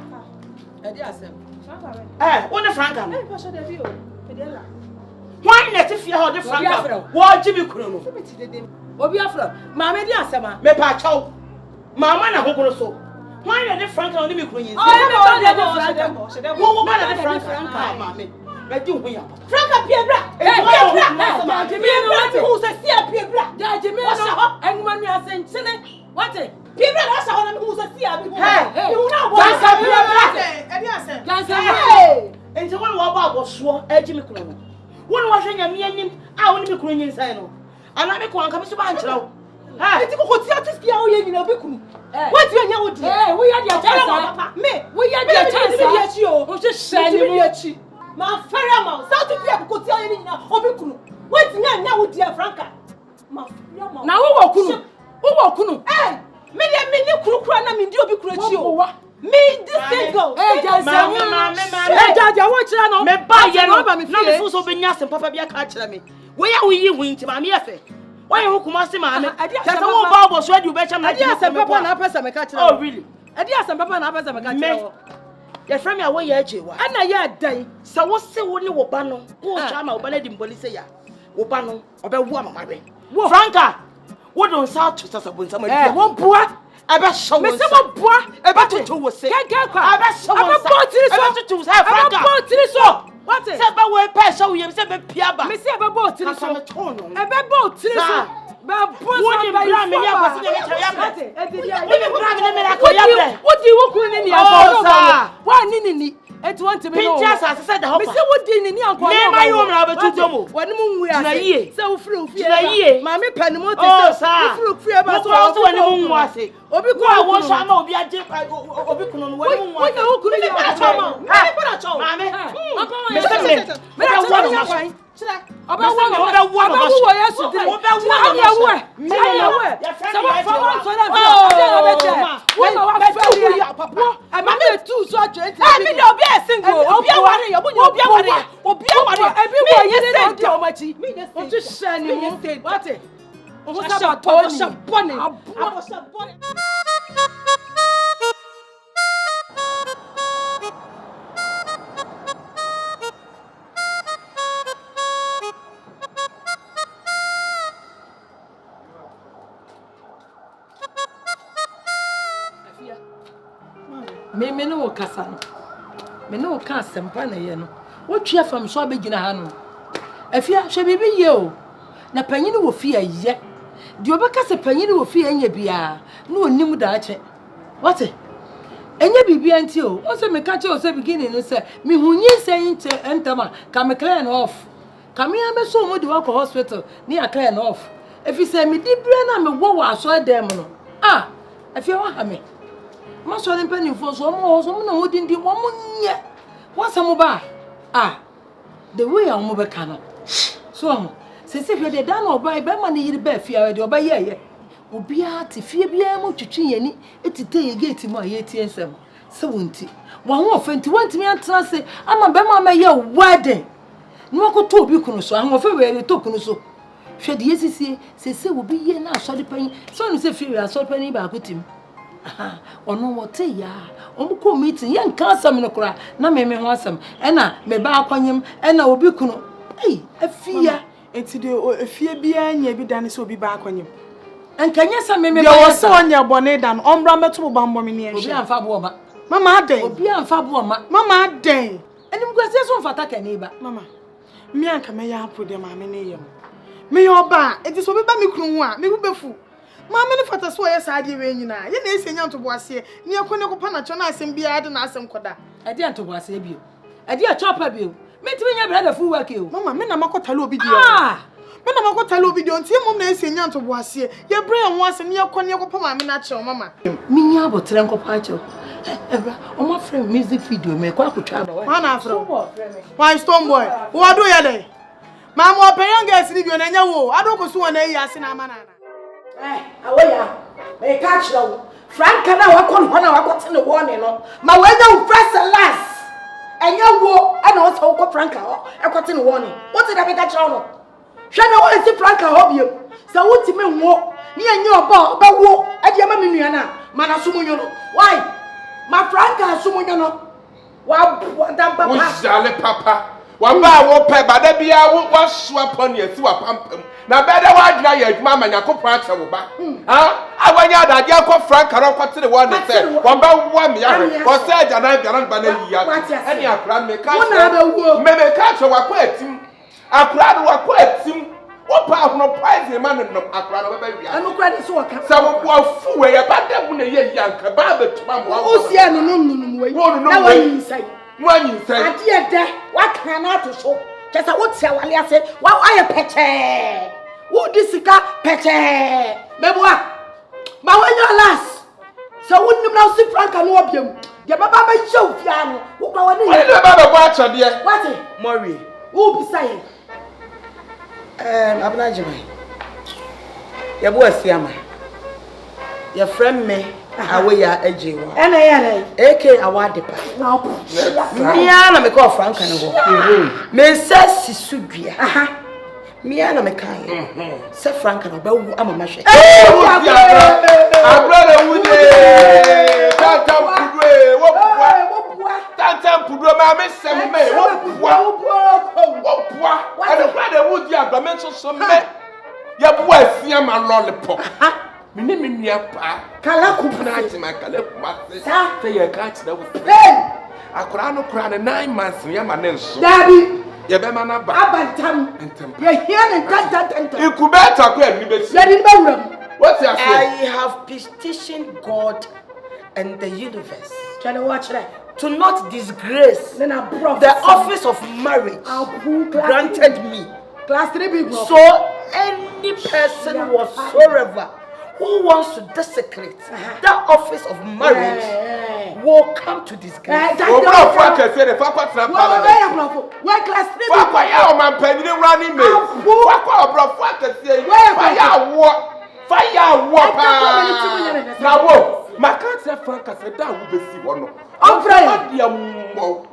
what the Franka? Why not if you hold the Franka? Why Jimmy Croon? Obiafra, Maame di asema. Me pa chaw. Mama na hokoro so. Why not the Franka on me crying? Franka, Maame. Franka Piebra. Piebra. Piebra. Who says Piebra? Jimmy, and when we are saying, what? Piebra, that's how who says Piebra. You know what? Hey, and so one was sure, Jimmy Crono. One was in a meaning, I want to be crying inside. And I make one come to Bancho. I think what's that is Piao in a book. What do you know? We are your chance. Me, we are your chance. You just send Ma ferama, South Africa could tell you now. Obikunu. Wait now with dear Franka. Ma ferama. Now who walk? Eh, me kru na me ndi obikuru Me this single. Jaja watch now. Me buy ye no. Na me fo so benya sem papa bia ka kire me. We ya we yi winti ma me efe. Why you Kumasi Maame? Just one Bible so you better na. Adi asem papa na pesa me ka kire. Oh really? Adi asem papa na pesa me ka kire. Your friend me away AGYA. And I ya die. So what say woni wo ba no? Wo chama wo ba na dimboli say ya. Wo ba no, obe wo amama be. Franka, wo don sa to sasabun sama dia. Won boa. Ebe show me say won boa. Ebe to wo say. Get kwa. Ebe show wo say. Ebe to say Franka. Ebe tiri so. What is? Say ba we pe show we say be piaba. Me say ebe bo tiri so. Ebe bo tiri so. What do you want It want to be Pinchas as said the hopper. Me say what din ni anko. Me my home na be tutomo. Wani mu nwu ase. Say wo free ofie. Maame panimo te say wo free ofie ba so. Wo wani mu nwu ase. Obi ko wo so ama obi aje obi kuno no wani mu nwu ase. Wo kunu ni achoma. Maame. Me say me na wo na kwan. Oba wo na wo yesu dire. Oba wo na wo. Me na wo. Say wo fa wo so na wo na che. Wo na wa fa ya papa. Maame tu so adwent. Me dey obi single. Obi aware yo. Obi aware. Obi aware. Ebi wo ye na odi o machi. O tu shani mo. What? O sa ba to ni. Abo sa bone. Me no kasa no. Me no ka sempa na ye no. Wo twa fam so abegina ha no. Afia hwe bibi ye o. Na panyini wo fie ye. Di obeka se panyini wo fie anya bia. Na onim da ache. What? Enya bibia nti o. O se me ka che o se beginning no se me hunyi sen nche entama ka me clear off. Ka me am so mo di wa ko hospital ni a clear off. Efi se me di bre na me wo wa so dem no. Ah, afia wa ha me. Ma so le penny for so mo na hodin di wo mo nye. Wasam ba. Ah. The way am mo be kana. So se fie de dan oba be ma ne yiri ba fie de oba ye. Obia te fie bia mo twitwi yani etite ye gate mo aye tie nsem. Se wonti. Wa ho ofenti wanti mi antena se ama be ma ye wedding. No akoto obi kunu so ahon fe we to kunu so. Hwe de yesisie se obi ye na asode pan. So no se fie we asode pan ba akotim. Aha, ono wote ya. Omo ko meeting ye nka asam no kura na me ho asam. E na me ba akwanyem, e na obi kunu. Ei, afia. Enti de afia bia nya bi dan se obi ba akwanyem. Enkanya sa me ba. Yo so onya bone dan, ombra meto ba mbom me ehwe. Obi amfa bo ma. Mama aden. Obi amfa bo ma. Mama aden. Enim gwase so mfata kani ba. Mama. Mi anka me ya apo de maame ne yem. Me yo ba, enti so obi ba me kunu ho a, me bu befu. Maame ne fata so yesa ade we nyina. Ye na esenya ntobo ase. Ni ekone ko pa na cho na asem bia ade na asem koda. Ade ntobo ase bio. Ade a chopa bio. Metimi nya brother full work you. Mama, me na makotale obi dio. Me na makotale obi dio. Nti mom na esenya ntobo ase. Ye bre ye ho ase ne ekone ko pa maame na che mama. Minya abotre nko pa che. Ebra, o ma frame music video me kwa kutwa ba. Ma na afro. Why stone boy? Wo do ye dey? Mama opeyanga esi ni bio na nya wo. Ado ko so wona yi ase na ama na. AGYA, me catch you. Franka na wakon ho na wakote ne warning no. Ma wenya first and last. Enya wo ana o so ko Franka ho. Ekote ne warning. What did I be catch you no? Hwe na wo si Franka ho biem. Sa wuti me wo. Ni enya oba wo. Ade ama me nua na. Ma na sumunyo no. Why? Ma Franka sumunyo no. Wa dan papa. Wo jale papa. Wa ba wo pe ba da bia wo so upon ye si wa pampam. Na beda wa adwuna ye adwuma ma Yakobon ache wo ba. Ha? Awanya da dia ko Franka ro ko tire wo ne se. Wo ba wo me ya. Ko se aja na bia na ba na yi ya. Eni akura me ka. Me ka che wa ko atim. Akura do wa ko atim. Wo pa hono poison man no akura no ba wi. Anu kura de so wa ka. Sa wo fu we ye ba da bu na ye yanka ba ba tuma mo. O si anu no we. Na wa yin sai. Mwanyi sai. Ade de wa kan na to so. Kesa wo tia wale ase wa aye peche wo disika peche meboa ma wanyo last so wonnim na si Franka no obiam de baba ba yew fia no wo kwa woni wani de baba bo acha de what Mori wo bi sai abna jima Yeboah siama your friend me AGYA AGYA ena yare AK awadepa na mia na me call Franka no go me say sisudua aha mia na me kan say Franka no ba wu amama hwe abrada wude tata pudwe wo tata pudwe ma me sem me wo pua abrada wudi agba so me Yeboah siama lollipop Mini minia pa kala kupuna ati ma kala kumase sa te ye ka ati na wo akura no kura ne 9 months ya ma ne nso dabi ye be ma na ba abantam ye hia ne tantantantam ikubeta ko ani be si ye di ba wuram what you say I have petitioned God and the universe. Try to watch that. to not disgrace the office of marriage granted me. Class 3 people. So any person whatsoever who wants to desecrate that office of marriage will come to disgrace. Where class 3 people? My can't say Franka said that will be see one. I'm praying.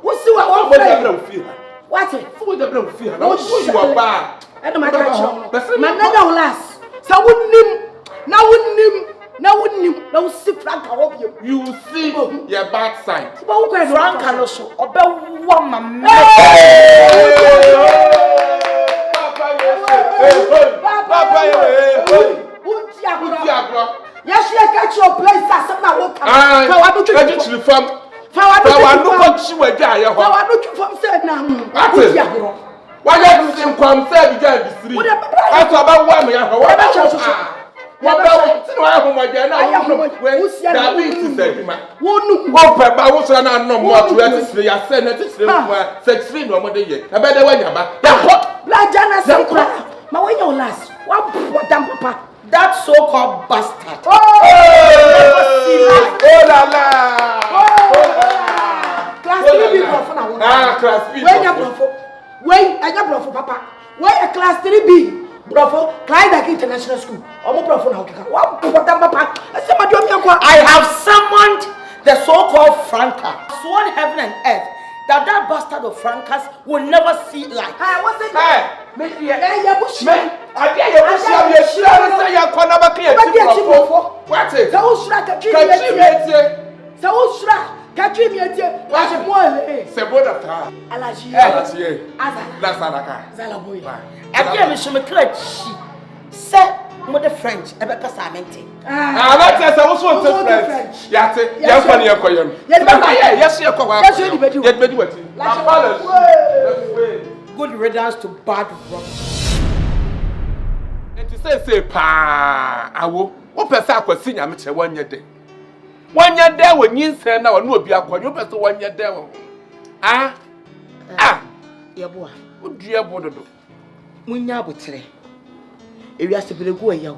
What's the what? Who the blow fear? No, you are bad. And my never last. So wouldn't no see Franka hope you. You see your bad side. Franka no so about one man. Papa, yes, you catch your place as some walk. I want to from. I want to from said now. Why don't you come say again? That's about 1 year. What about my dear? I am that so-called bastard. Oh la la! Class 3 people for now. Class B. When I got bro papa. Where a class 3B, bro, Clyde International School. I'm bro for now. I have summoned the so-called Franka, sworn heaven and earth that bastard of Frankas will never see light. What's it? Maybe I the French, French. Good riddance to bad rubbish. And to say, pa, I will. What person I could see you 1 year day. 1 year there when you say now, no be a quite 1 year there. Yeboah, what do you want to do? Munya Butre. If you have to be go a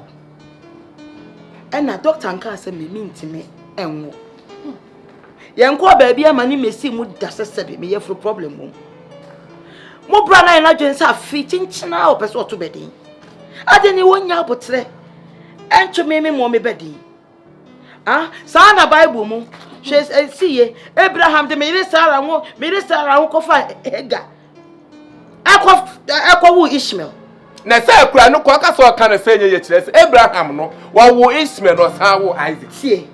and a doctor and cancer me mean to me and Yanko baby, and money may seem would just me for problem. Mo brana and agents are fitting now, person to bedding. I didn't want ya Butre. And to me, mommy beddy. Sana Bible mo. She's a see Abraham the minister and won't find Edgar. Aqua Ishmael. Na say kura no kwaka so kan say ye chire Abraham no wa wo Ishmael no sa wo Isaac see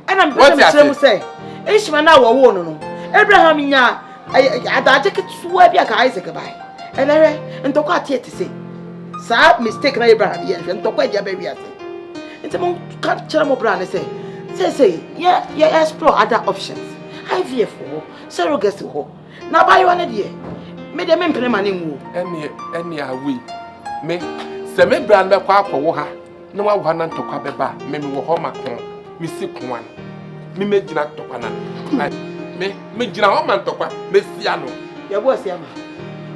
and I'm going to tell you say Ishmael na wo no Abraham nya adaje ketuwa bia ka Isaac bai and ntoko atie te say sa mistake na Abraham ye ntoko dia ba wi ase nti mo ka kire mo bra ne say yeah explore other options IVF ho surrogacy ho na ba yo na de me de me mpene ma ne nwu eni awi me se me brand be kwa akwo ha na wa wo na ntokwa beba me wo ho makon me si konwan me megina tokwa na me gina ho ma ntokwa me sia no Yeboah sia ma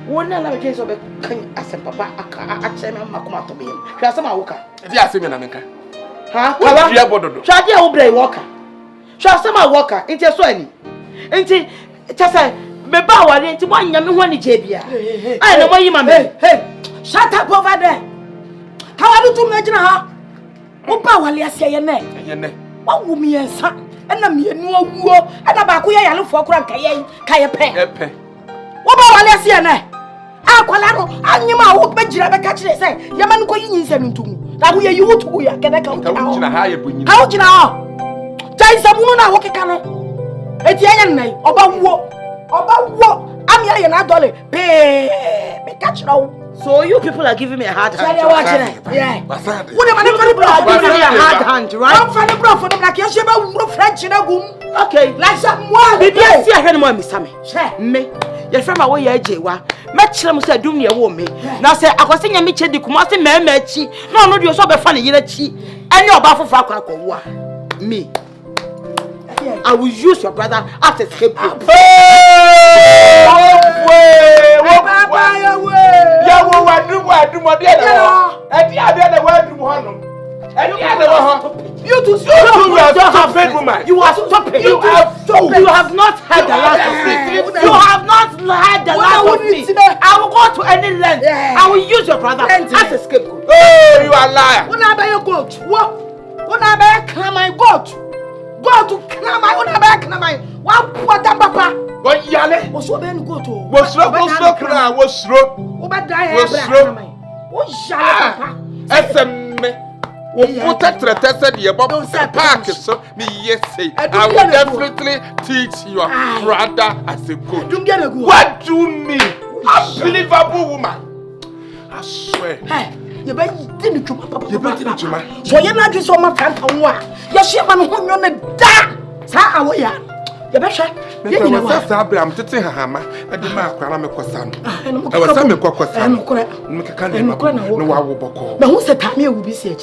wona na be so be kan asem papa aka a che me makoma to me hwa asem awoka e asem na menka kala hwa dia wo brai woka hwa asem awoka nti so ani nti chasa me ba ware nti mo anya me ho ni je bia ai na mo yi ma me shut up over there. How are you to imagine her? What power is here? What woman is that? And I'm here no war. And about who I look for Kaya Pay. What power is here? Aqualano, and you might walk back to catch it. Say, Yaman going in 72. That we are you to we are going to come to a higher. How do you know? There is a woman I walk a cannon. It's young night about what? I'm here and I dollar. Pay. Catch now. So you people are giving me a hard hand. Yeah. What am I people are giving me a hard hand, right? I'm funny bro for them like you sheba French in a room. Okay. Like some more. Baby, I see a friend of Miss me. Your friend my way AGYA. Match them say do me a woman. Now say I was saying me che di Kumasi mechi. No, you so be funny you chi. Any of bafu fa kwa me. I will use your brother as a scapegoat. You two stupid woman. You are stupid. You have not heard the last of me. You have not heard the last of me. I will go to any length. I will use your brother as a scapegoat. Oh, you are a liar. When I buy your goat, what? When I buy my goat, go to climb my own back. One quarter papa. What yale? Was so then go to. Was slow. Over die. What shall papa? SM. Protect the tested Yeboah park, so me yes say I will definitely teach your brother as a coach. What do you mean? Unbelievable woman. I swear. Hey, you better didn't papa. You better didn't you so you're not just on my Franka. You're shaman who on the da. Sa away. You better. You know what? I'm teaching her hammer. I did my crana question. I was some question. No, I will buckle. But who said Tamia will be said?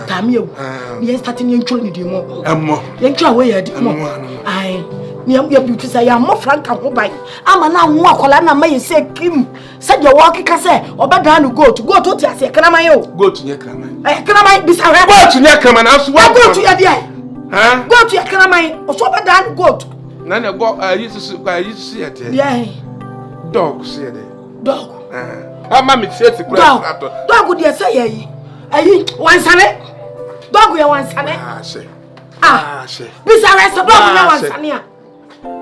Tamia, yes, starting in Chulni Dimo. Then try away at I near beauty say, I'm more Franka who buy. I'm a now walk Colana may say, Kim, said your walking cassette or bad down to go to Tiasia. Can I go to your crime? I can be sorry. Go to your crime and I'll go to your dear. Go to your crime or so bad down go to. None of what I used to see it. Yeah, dog said it. Dog. Our mammy says the dog would you say? One Sunday, dog, we are one Sunday. Say, besides, a dog, one Sunday.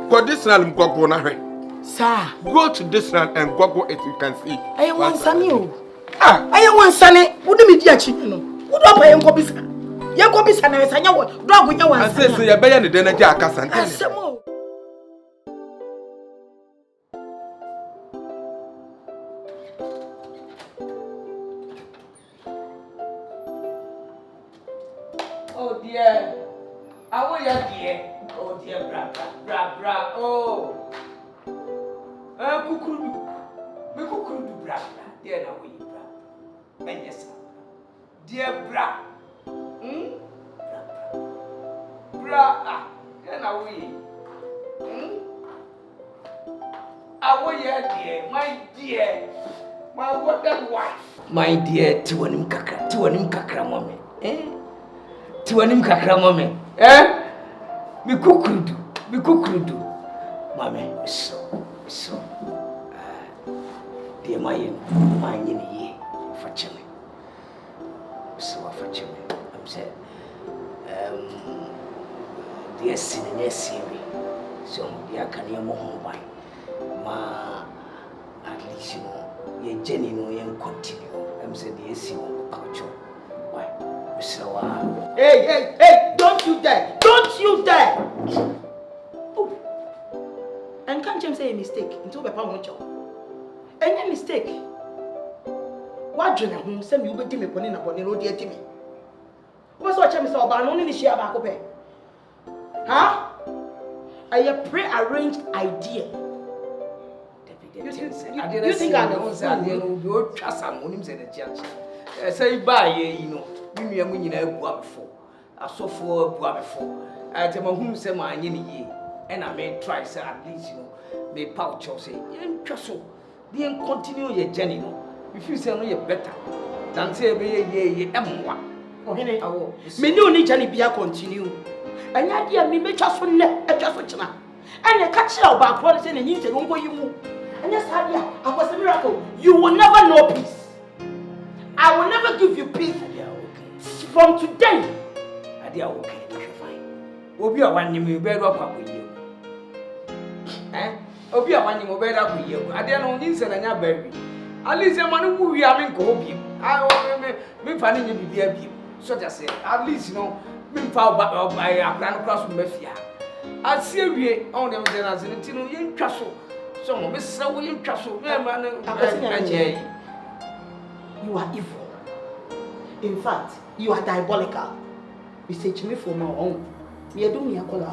Go this land, go on, sir. Go to this land and go as you can see. I want Sunny. I want Sunny. Wouldn't be dear chicken. Would not pay Cobisa. Yacobis and I dog with your one. I say, you're better than a jackass and some more. Oh dear, how are you dear? Oh dear, bra. Oh, kukurudu, bra. Dear, now we bra. And yes, dear bra. Bra. Then now we. How are you dear? My dear, my wonderful wife. My dear, Tiwanim kakra, mommy. Tiwanim kakra mame. Mi kukurudu. Mame, so. Dear my ye for chimney. So for chimney. I'm saying, dear sin and yes, so dear can you move by ma at least you know, ye Jenny no young continue. I'm saying, dear sin culture. Why? Hey, don't you dare! Oh. And can't James say a mistake until the pound watch. Any mistake? What do you send you with Timmy Ponina Ponino, dear Timmy? What's what James saw about only share back up? Huh? A pre-arranged idea. You think I know? Trust someone in the church. Say bye, you know. We are winning a boy before. I saw for a boy before. I tell my whom say my ye, and I may try, sir, at least you know, may pouch or say, you so. Then continue your journey. If you say no, you're better than say, ye, M1. Oh, I will. Me no need journey be a continue. And the idea me make just one net, just what you know. And a catch out about what and you say, won't you move. And yes, I was a miracle. You will never know peace. I will never give you peace. From today, I dear okay, fine. Obi a one you better up with you. Obi a one you better up with you. I dare no instant and your baby. At least a man who we are in Kobe. I will be finding you be a beam. So just say, at least you know, being found by a plan across from Mafia. I see we on them as an Italian castle. So, Mrs. William Castle, you are evil. In fact, you are diabolical. You say to me for my own. You do me a collar.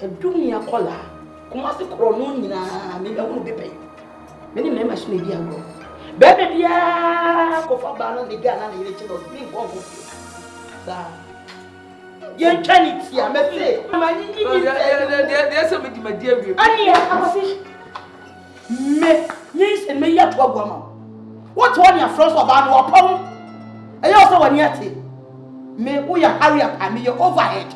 And do me a collar. Kumasi Kronona, maybe I won't be paid. Many members may be a girl. Baby, yeah, go for Banner, the gun, and the little of me. Sir, Yen Trinity, I may say. There's somebody, my dear. Me, yes, and me yet to a woman. What one your friends about our poem? And also one yet. Me, we are hurry up and me your overhead.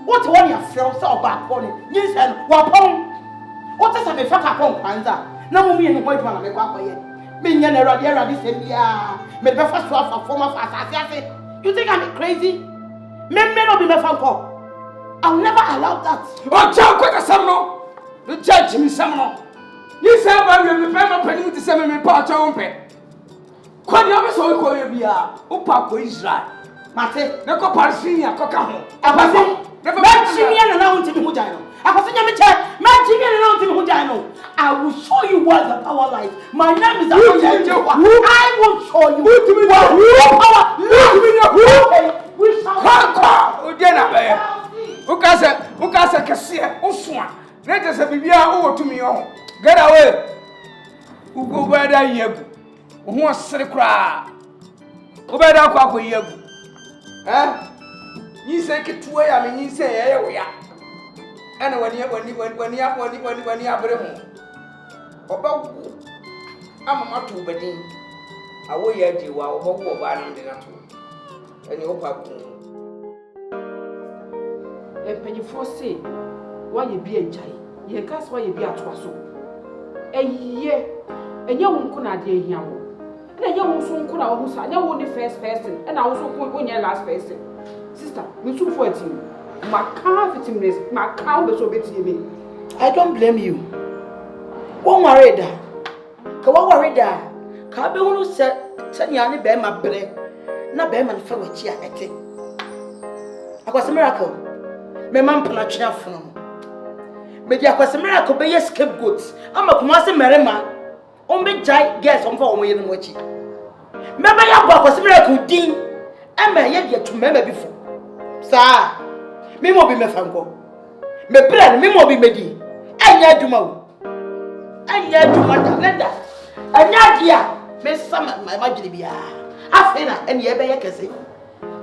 What one your friends about calling? Yes, and wapon. What is a me fuck upon Panza? No, me and white one make up for you. Me, and a radiator, this and yeah, me the first one for former fast. You think I'm crazy? Me may not be my phone call. I'll never allow that. Oh, John, quick as some no. The judge me some no. You say about you, the paper penny to send me part of it. Quite the other so call you be a Upa Israel. Mate, no comparación, coca. I was saying, never mention me and announcing who I was saying, mention me and announcing who I know. I will show you what the power lies. My name is Yeboah. I will show you what power. We shall Franka, Ukasa Cassia, Oswan. Let us have be over to me. Get away. Who go where I am? Who wants to cry? Who better call for you? Eh? You say it to way, I mean, you say, here we are. And when you are home. About I'm not too bad. I will yet you while over and dinner too. And your papa. And penny for say, why you be a jay? Ye cast why you be at Wasso. A year, and you won't come dear here. And you won't soon come out who's I know the first person, and I also put on your last person. Sister, we took for it. My car fitting this, my cow was so bit to me. I don't blame you. One worry that. Kawa worry that. Kabe who said, Sanyani bear my bread, not bear my fellow chia at it. I was a miracle. My mum panacha from. Maybe I was a miracle, be a scapegoat. I'm a Kumasi Mmerima. Only giant guess on for way in watching. Remember your book was a miracle, Dean. And may yet to remember before. Sir, me will be my Franka. Me plan, me will be medi. And ya do mo. And ya do my Linda. And ya dear, Miss Summer, my Majibia. I feel and ye be a cassie.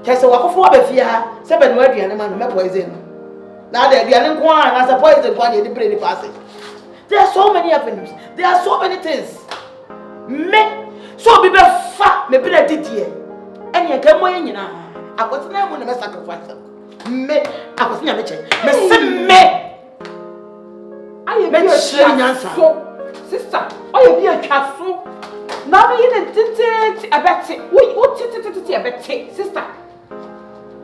Tessa walk for a fear, 7 wordy and a man of poison. Now there be an inquiry as a poison one in the pretty passage. There are so many avenues, there are so many things. Me, so be fat, me be a did and you come away, you know. I was never going to sacrifice them. Me, I was never check. Me, I am a answer. Sister, I be a castle. Now you didn't a bet. What did a bet, sister?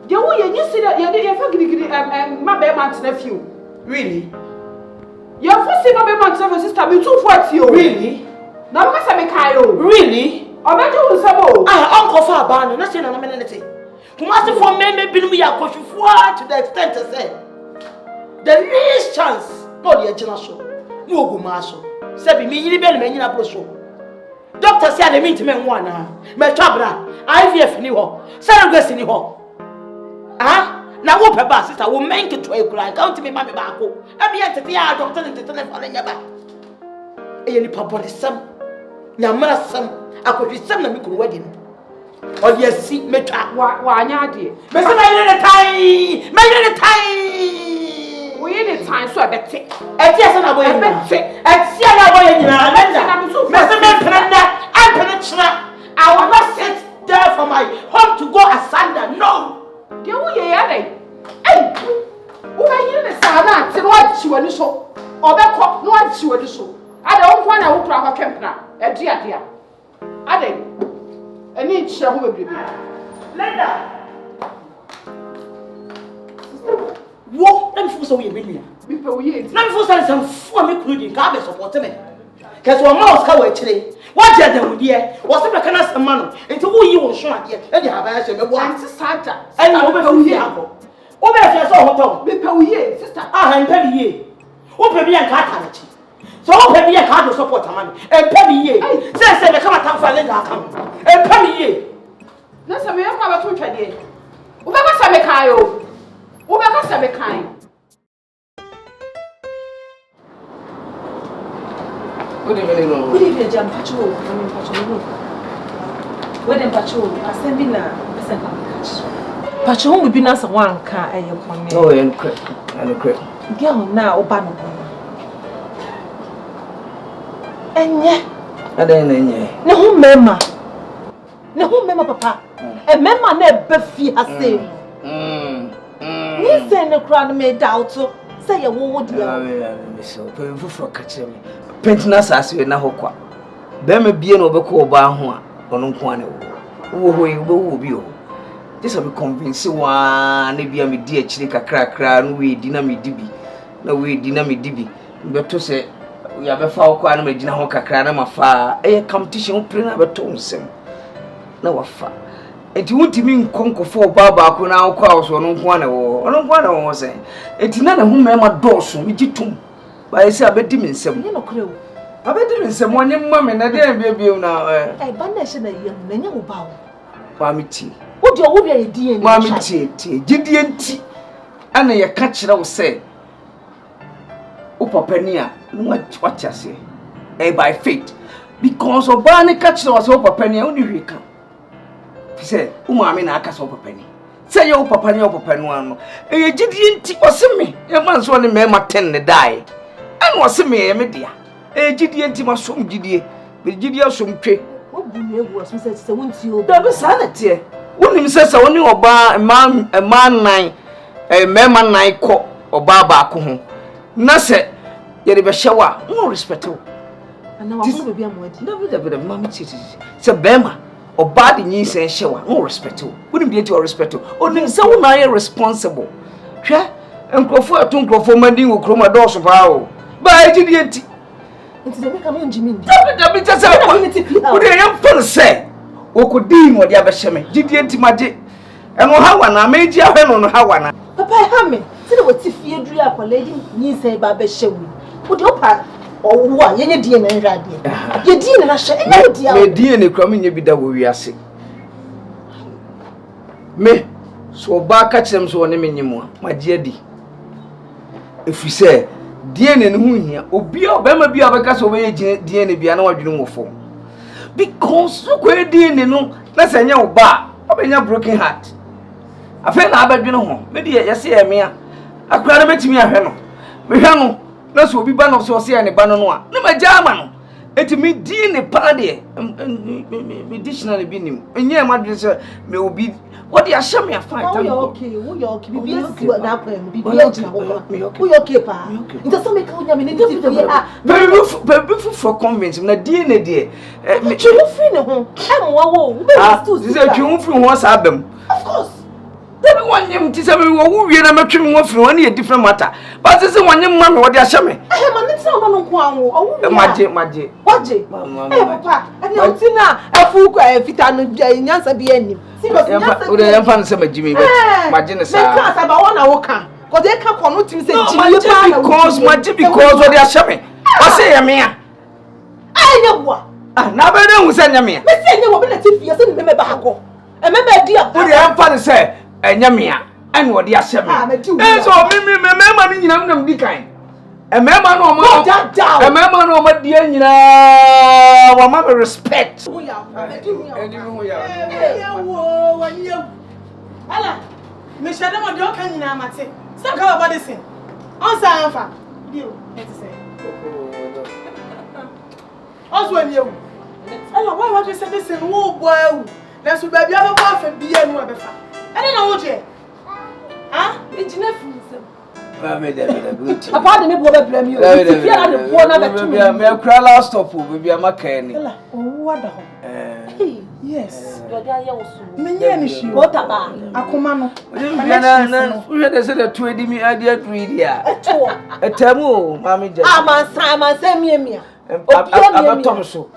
The way you see that you're forgetting my man's nephew. Really? You're forcing my man's nephew, sister. Me too for you. Really? Now, because I'm a Kale. Really? I bet you will say, Uncle Fabano, nothing on a minute. Who must have for men been we are pushing forward to the extent to say the least chance, not the original show. No go marshal. Sebi me you be me na show. Doctor say they meet me one me twabra IVF ni ho. Surrogacy ni ho. Ah? Na wo pe ba sister wo menke to e kura count me ma me ba ko. E be yet be a doctor ni tete na fa nya ba. E ni papa ni sam. Nya mara sam akodi sam na me kunu wadi no. Or you see me why not dear? Miss the time! We need time so I bet it. And yes, and I will bet it. And see, I will I will not sit there for my home to go asunder. No! You will hear it. Hey! Who are you in the Sana? Tell what she will show. Or back up, no one she will show. I don't want to crack a camp now. A dear. I think. I need to share with you. Linda! What? Let me feel so weird. Let me feel some fun. Me including garbage support me. Because one mouse can wait today. What did they do? What's the kind of man? Into who you will show here? And you have answered me. What's Santa? And you will be uncle. Over if you saw hotel. Me pay ye, sister. Ah, and pay ye. Open me and cat. So open me a card to support money. And pay me ye. Say, they come at for Linda. And pay me ye. That's a way of our two trade. Ubaka Samekayo. Ubaka Samekai. Good evening. Good evening, Jam Patrol. Wedding Patrol. Assembly na person catch. But you won't be nice one car and you want. Oh, and crack. Girl, now, Obama. And yet, I don't know. No, Mema. No, Mema, Papa. And Mema never feel has said. You send a crown made out to say a word. So, painful for catching me. Pentiness as you now. Bema being overcalled by one on one. Oh, will be. This will be convinced one, maybe I'm a dear chick, a crack, we dynamic dibby. No, we dynamic dibby. But to say, we have a foul quantum of dinner hoka cranum afar, a competition print of a tonsum. No afar. And you want to mean conquer for Baba, who now calls on one or was saying. It's none of whom I'm a dorsum, which you tomb. But I say, I bet him in some. You know, crew. I bet him in some one young woman, and I dare be now. I banish a young man, you bow. Mammy tea. What do you want to Mammy tea, Gideon tea. And I catch it, I will say. Upa Penia, what you say? By fate. Because of Barney catch was Upa Penia, only we come. He said, Umami Nakas Upa Penny. Say your papa, your papa, one. A Gideon tea was me. Your man's one in Mema 10 die. And was me, a media. A Gideon tea must some Gideon, but Gideon some tree. What was Mrs. Sawunti? There was sanity. When himself only oba a man nine, a member nine cock or baba coon. Nasa, yet a shower, more respectful. And now I will be a word. Never the mammy citizens. So Bema or bad news and shower, more respectful. Wouldn't be to respect. Only so nigh responsible. Share and Crawford to Crawford Manding will chroma doors of our. But I didn't. It's the becoming Jimmy. Just a what I am fun say. O could deem what the other shame. Didn't magic. And how one I made you on how one. Papa, Hammy, see what if you drew up a lady, you say Baba Shewy. Would you part or what? You're dear and radio. You're dear and I shall my dear and coming you be that we are sick. Me, so back catch them so anymore, my dear D. If we say, dear and who here, Obio, Bema be a cast away, dear and be another form. Because so queer dear, no, that's a young bar, of a broken heart. I feel I bet you know, maybe yes, I mean, I cried about me a heno. Me heno, that's what we ban of Sosia and a banana. No, my German. It me dear a party, and dictionary being, and yeah, my dress may be what you show me a fight. Oh, okay, we okay, be okay, pa. It doesn't make out very for convincing a DNA dear. You free home. This is a tune from what's happened. Of course. Everyone named Tisha who we are making one from only a different matter. But this is one young man what they are showing. I have a little one who magic. What, Papa? And you're Tina, a fool, a fitano, Yansa be any. See what I am finding some Jimmy. Imagine about 1 hour. Because they can't come to say, because what they are showing. I say, Amia. I know what. Now, I don't send me. Let's say you will let you see me back. And maybe dear, what I am finding say. Enyamia and what they are saying. So me remember me am be kind. A member no more. A member no more dear nyina. Wa ma respect. Ala, me shade mo de o kan nyina mate. Stop ka about this thing. Onsa anfa. Dio, let say. Onso eni ewu. Ala, why what you say this thing wo boy. Na so baby aba bo afa biye no abefa. I don't know what you are. Engineer from Maame, good. Apart me bobe blame you. If you are the poor na betu. Me cry last stop, we be makani. Oh, what the yes. Your dia ye wosu. Me nye ni shi. What aba? Akoma no. We dey say the 20 me idea 3 dia. Etemu, Maame je. Aman say me. Abatom so.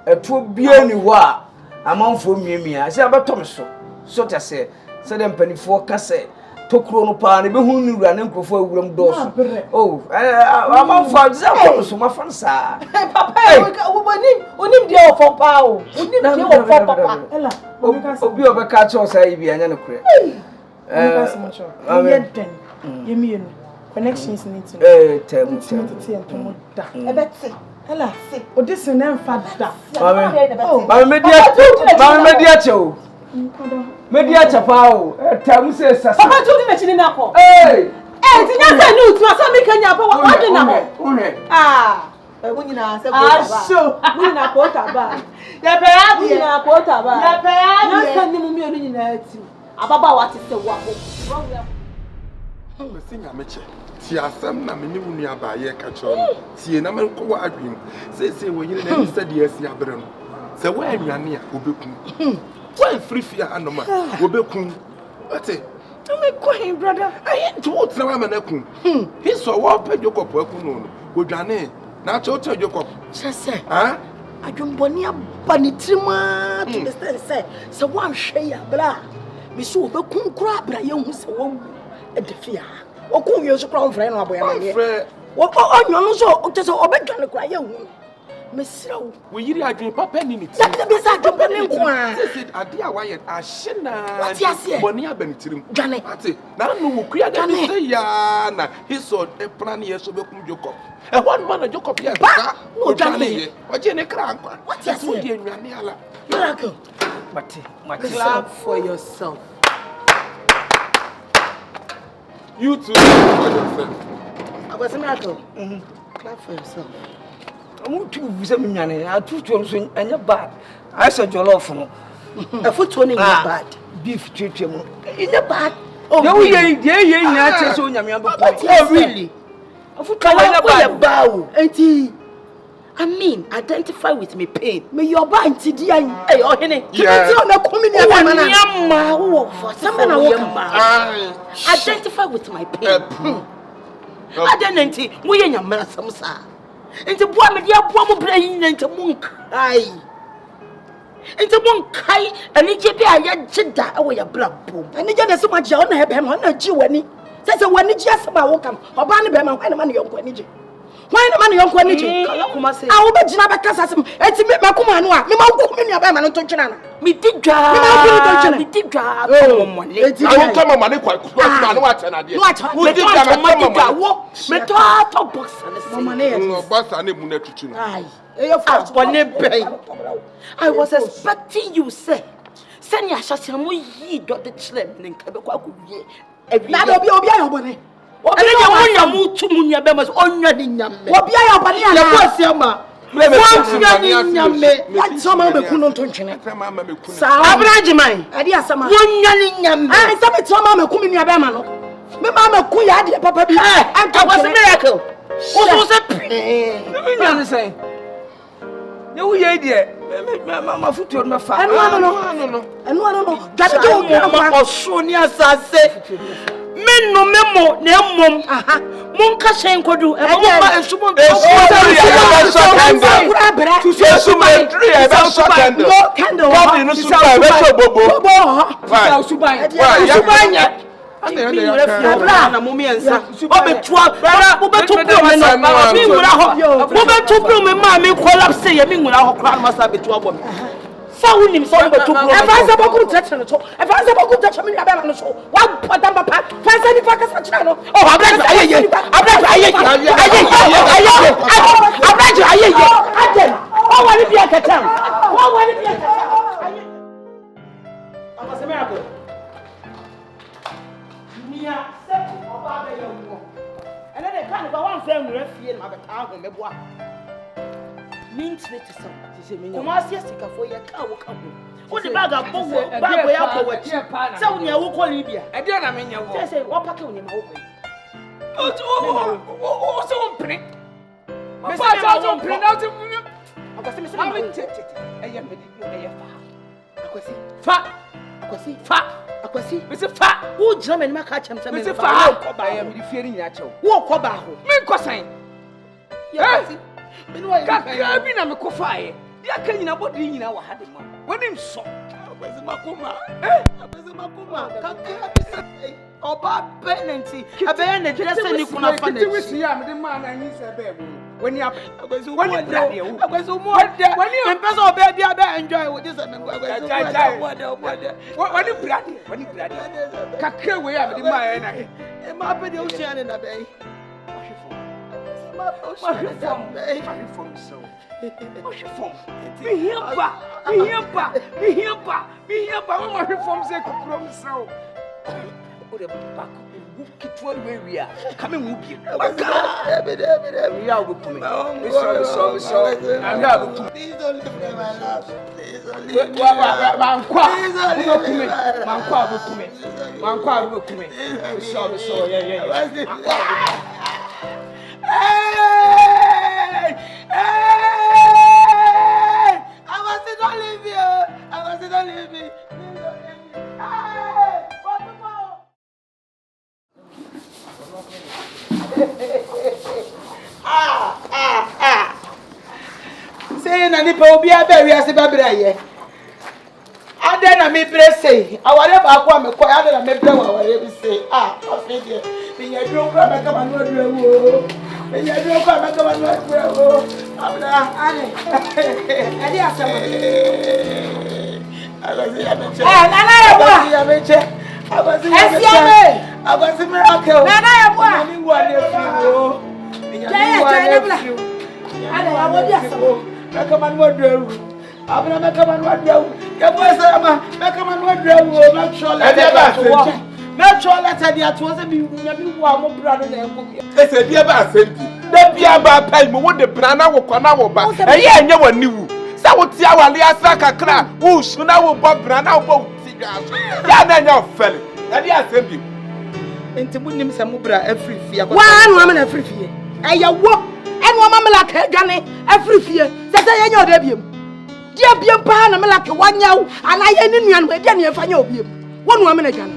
Etu bia ni ho a amanfo miemia. Say abatom so. So to say them penny for casse tokro no pa ne be hu ni wura ne nkrofo awuram doso. Oh, I'm on for example so my friend sa. Papa, onim dia ofo pa o. Onim dia ofo papa. Ella, obi obeka cho say bi anya no kure. Yemi connections need to. Temu. Ebeti. Ella, say, o this na mfa da. Mama media cho. Media chapao. Tamu say sasa. Papa tu di na chini na ko. Hey. Ti nya say no tu asa me kanya pa wa de na ho. Une. Ah. Wo nyina se ko ta ba. So, wo nyina ko ta ba. Ya pe ya bi na ko ta ba. Ya pe ya bi. Na san ni mu mi onu nyina ati. Ababa wa ti se wa ho. Problem. Me singa meche. Ti asem na me ni wunu aba ye ka cho no. Tie na me ko wa adwim. Se wo yire na ni se de asi abre no. Se wa anwane a obekun. Wa free fear anoma obekun. Ate. Me ko hin brother. Aye nti wo tena wa manakun. He so wa pa Jacob akun no. Odwane na cho Jacob. Sese. Ah? Adwomboni aba ni trima to the sense say se wan hwe ya bra. Me so obekun kura bra ye hu se wo edefia. Okun wi so kura on frɛ no aboya ma ye. Wo onyo no so o te so obedwane kura ye hu. Mesraw. We yiri adwen papa ni ti. That be say adwompa ne nko a. Say ade a wa ye ahye na. What you say? Boni aba ni tirim. Dwane. Ate. Na no wo kuya da ni say ya na. He so e plan ye so bekum Jacob. E one man Jacob ye ka. No dwane. Oje ne kra nkwa. What you say? Di enwane ala. Miracle. Clap for yourself. You too for yourself. I was a miracle. Clap for yourself. I'm too busy mnyane. I too so anya bad. I said jollof no. A foot turning bad. Beef chicken. In the bad. Oh, ye na che so nyame aboko. Oh really? A foot anya bad. I mean, identify with me pain. Me your bad nti hey ohene. Kibeti o na komi ni abana na. Nyama wo for someone identify with my pain. Identity, we nyama samsa. Enti boa me dia boa mo bra yin enti monkai. Enti monkai ani je bi aye jida e wo ya bra bom. Ani je na se ma je ona he be ma na ji wani. Se wani ji asema wo kam. Oba ne be ma hwan na ma ne yonko ani je. Hwan na ma ne yonko ani je. Kala Kumasi. A wo be jina be kasa sem. Enti me makuma no a me ma wo me nua be ma no to twena na. Me digwa. Me ma wo to twena. Me digwa. Oh mo le. I won't come on kwa kwa no wa tena de. Wo digwa me digwa wo. Me to box na se. No boss ane mu na tutu no. Ai. I was expecting you say. Send your shasha mo yi do the chlem nka be kwa ko wie. Na do obi ayobone. Obi na mo tu munya be mas onwa ni nyame. Obi ayobone ana. Ya kwasi ama. Wonwa ni nyame. Ya tsoma be kunu ntontwene. Abrajiman. Ade asama. Wonwa ni nyame. Ah, se be tsoma me kumi nua be ma no. Me ma me ku ya de papa bi. I was a miracle. What was it? Say. You ye dear. My foot on my father. No. That you so near say. Men no memo, ne mom. Monka shenko do. E mama e sumo. Na mommy ensa obetua obetu problem no mi nwura ho obetu problem ma mi collapse ye mi nwura ho kra no masa betu abo mi sa wonim so obetu problem e fa se boku tete no so e fa se boku tete mi aba no so wa padam papa fa se ni fa kasa kira no oh abraj ayeye adem o wali bia katam aba se miracle Mia, step over the young one. And then they can't go one friend with a fee and have a town, Yeboah. Means it to some. She said, Kumasi, sick for your cow. What the bag of both bag way up over here? So near Woko Libya. I don't mean your work. Say, what pack on your mouth? Oh, so print. My father don't print out of me. I was saying, I am ready. Fat. Akwasi me se fa wo jira me ma ka chem se me se fa wo ba ya me di fieri nya chew wo ko ba ho me nkosan ya kwasi me no ya ka bi na me ko fa ye dia ka nyina bodi nyina wa ha de ma woni nso akwasi makoma ka bi se oba penalty abeya na jira se ni kuna fa na ti ya me de ma na nyi se be mu woni akwasi woni brade wo akwasi mo woni empesa oba bia be enjoy wo just me akwasi woni brade kakra we ya me de ma ya na e ma be de o tia ne na be Saying any pobia berry as a baby. I then me say, I whatever I want me quiet and me blow whatever say. I feel it. Me a drunk, I come and work. Me a drunk, I come and work. Dear Biampa, I'm like 1 year, and I ain't in with any of your beam. 1 woman again.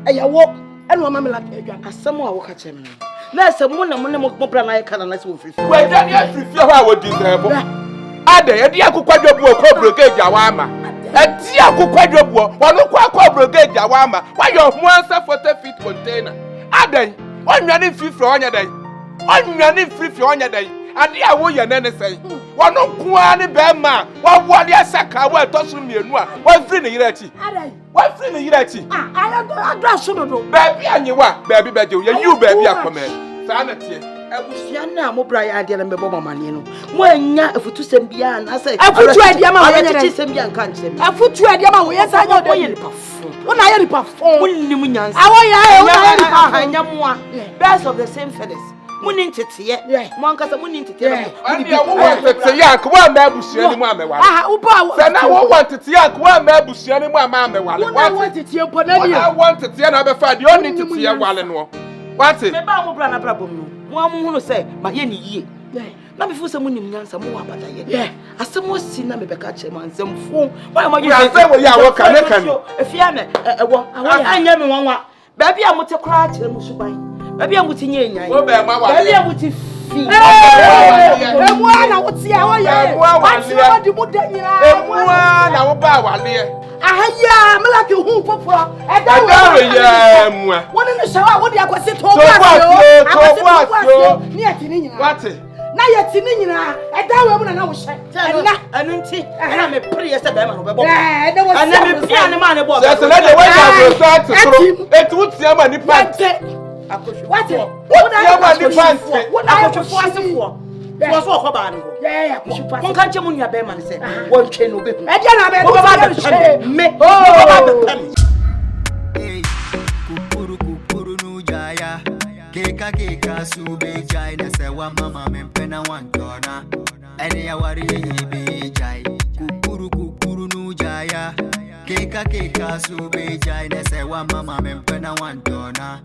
I walk and 1 woman like again. As some more catch him. There's some one more brand I can unless we free. Well, then you free for how would deserve. Ade, a dear quadruple brigade Yawama. A dear quadruple, one brigade Yawama. Why your 1 feet container? Ade, 1 running free for on your day. 1 running free for on your day. And the AGYA nene say, one no kuani bema, one ya saka, one tosu mienua, one free the ireti. One free the ireti. I dress so do. Baby, and you what, baby, you baby, I come in. Sanity. Ebusiana mo bra ya ade na me bobo mane no mo anya afutu sem bia na say afutu ade ma wo nya sem bia nka nsem afutu ade ma wo yesa nya wo ye nipa fo wona ye nipa fo wonnim nyansa AGYA wona ye nipa hanya moa birds of the same feathers munin tete mo ankasa munin tete and you want tete yank wa ma abusia ni mo amewale wo ba say na wo want tete yank wa ma abusia ni mo amewale wona want tete mpo na ni I want tete na be fa de oni tete ye wale no what me ba mo bra na bra bom no mo amuhunu say ma ye ni yie na me fu se munim nyansa mo wa bada ye asemo si na me beka che man sem fu why ma ye say wo ya wo kan efia me ewo anya me wanwa ba bia mo te kra kire mu suban ba bia mo ti nye nyan wo ba ma wa ba bia mo ti fi emwa na wo ti AGYA ati wo di mu da nyina emwa na wo ba wale ahaya me like hu foforo e da we ya emwa woni ne shawa wo di akwase to bo ni ati ni nyina what na ye ti ni nyina e da we mu na wo hye na anu nti na me pere ye se ba ma no be bo da wo ana me pia ne ma ne bo so na de we ya so at so etu tia ma ni pante akosho what tia ma ni pante akosho fo asefo so so ko ba no mo kan che mo nua be ma ne se won twe no be hu e dia na be do ba de me ba be kukuru nu jaya keka sube jai na se wa mama me pena wan dona ene ya wari ye be jai kukuru nu jaya keka sube jai na se wa mama me pena wan dona